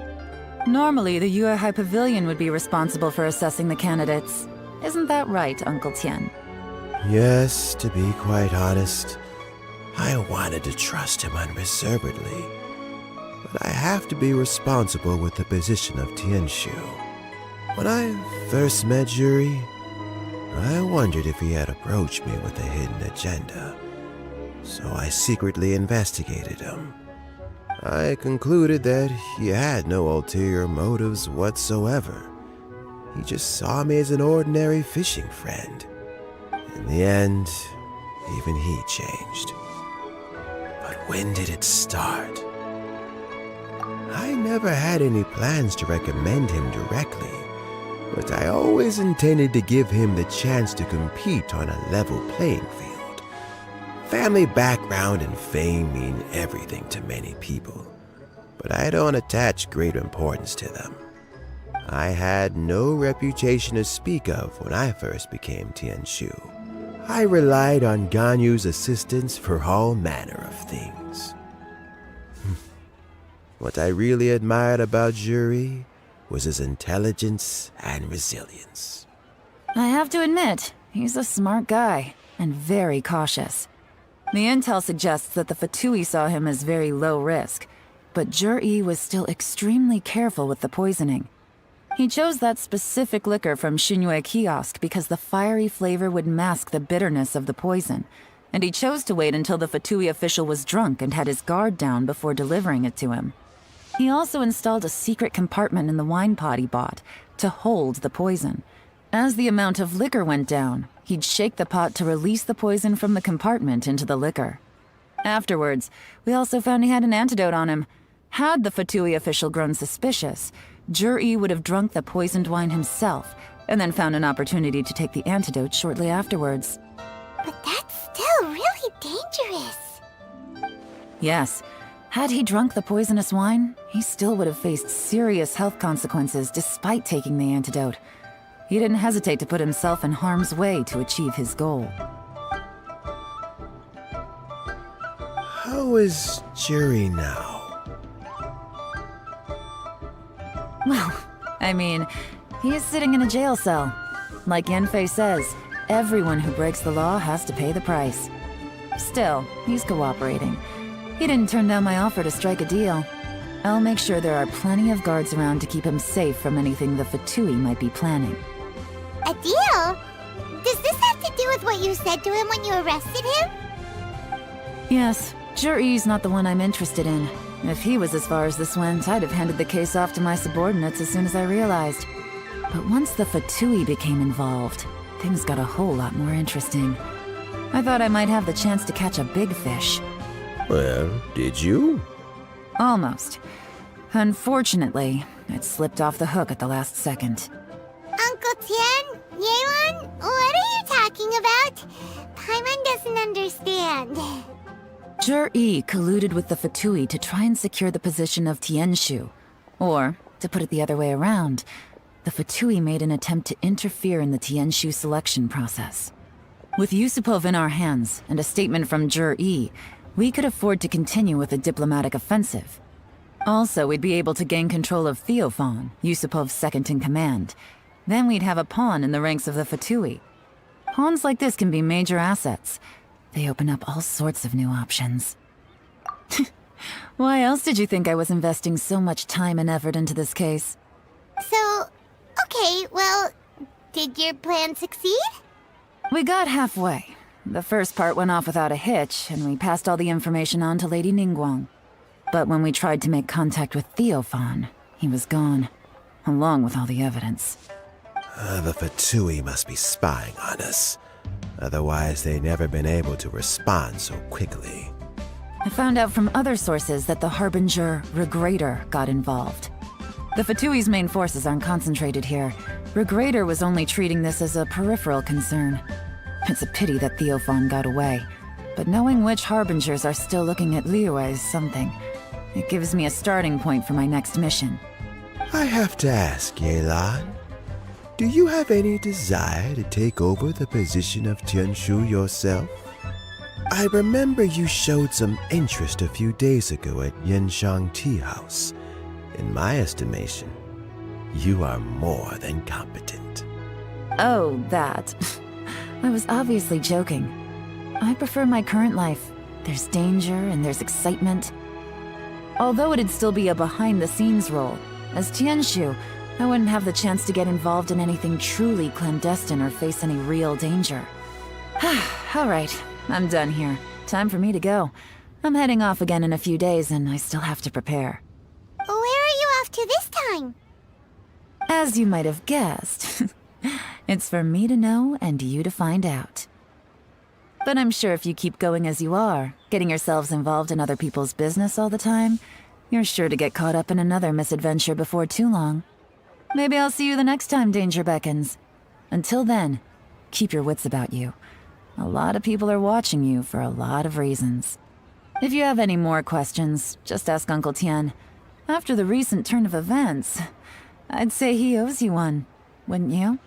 Normally, the Yue High Pavilion would be responsible for assessing the candidates. Isn't that right, Uncle Tian? Yes, to be quite honest, I wanted to trust him unreservedly. But I have to be responsible with the position of Tianshu. When I first met Zhi, I wondered if he had approached me with a hidden agenda. So I secretly investigated him. I concluded that he had no ulterior motives whatsoever. He just saw me as an ordinary fishing friend. In the end, even he changed. But when did it start? I never had any plans to recommend him directly, but I always intended to give him the chance to compete on a level playing field. Family background and fame mean everything to many people, but I don't attach great importance to them. I had no reputation to speak of when I first became Tianshu. I relied on Ganyu's assistance for all manner of things. What I really admired about Zhi was his intelligence and resilience. I have to admit, he's a smart guy, and very cautious. The intel suggests that the Fatui saw him as very low risk, but Zhi was still extremely careful with the poisoning. He chose that specific liquor from Xinyue kiosk because the fiery flavor would mask the bitterness of the poison, and he chose to wait until the Fatui official was drunk and had his guard down before delivering it to him. He also installed a secret compartment in the wine pot he bought to hold the poison. As the amount of liquor went down, he'd shake the pot to release the poison from the compartment into the liquor. Afterwards, we also found he had an antidote on him. Had the Fatui official grown suspicious, Jur-E would have drunk the poisoned wine himself, and then found an opportunity to take the antidote shortly afterwards. But that's still really dangerous. Yes, had he drunk the poisonous wine, he still would have faced serious health consequences despite taking the antidote. He didn't hesitate to put himself in harm's way to achieve his goal. How is Jerry now? Well, I mean, he is sitting in a jail cell. Like Yanfei says, everyone who breaks the law has to pay the price. Still, he's cooperating. He didn't turn down my offer to strike a deal. I'll make sure there are plenty of guards around to keep him safe from anything the Fatui might be planning. A deal? Does this have to do with what you said to him when you arrested him? Yes, Jur-E's not the one I'm interested in. If he was as far as this went, I'd have handed the case off to my subordinates as soon as I realized. But once the Fatui became involved, things got a whole lot more interesting. I thought I might have the chance to catch a big fish. Well, did you? Almost. Unfortunately, it slipped off the hook at the last second. Uncle Tian, Yelan, what are you talking about? Paimon doesn't understand. Jur-E colluded with the Fatui to try and secure the position of Tianshu. Or, to put it the other way around, the Fatui made an attempt to interfere in the Tianshu selection process. With Yusupov in our hands and a statement from Jur-E, we could afford to continue with a diplomatic offensive. Also, we'd be able to gain control of Theophan, Yusupov's second-in-command. Then we'd have a pawn in the ranks of the Fatui. Pawns like this can be major assets. They open up all sorts of new options. Why else did you think I was investing so much time and effort into this case? So, okay, well, did your plan succeed? We got halfway. The first part went off without a hitch, and we passed all the information on to Lady Ningguang. But when we tried to make contact with Theophan, he was gone, along with all the evidence. The Fatui must be spying on us. Otherwise, they'd never been able to respond so quickly. I found out from other sources that the Harbinger, Regrator, got involved. The Fatui's main forces aren't concentrated here. Regrator was only treating this as a peripheral concern. It's a pity that Theophan got away, but knowing which Harbingers are still looking at Liyue is something. It gives me a starting point for my next mission. I have to ask, Yelan, do you have any desire to take over the position of Tianshu yourself? I remember you showed some interest a few days ago at Yenshang Tea House. In my estimation, you are more than competent. Oh, that. I was obviously joking. I prefer my current life. There's danger and there's excitement. Although it'd still be a behind-the-scenes role, as Tianshu, I wouldn't have the chance to get involved in anything truly clandestine or face any real danger. All right, I'm done here. Time for me to go. I'm heading off again in a few days, and I still have to prepare. Where are you off to this time? As you might have guessed, it's for me to know and you to find out. But I'm sure if you keep going as you are, getting yourselves involved in other people's business all the time, you're sure to get caught up in another misadventure before too long. Maybe I'll see you the next time danger beckons. Until then, keep your wits about you. A lot of people are watching you for a lot of reasons. If you have any more questions, just ask Uncle Tian. After the recent turn of events, I'd say he owes you one, wouldn't you?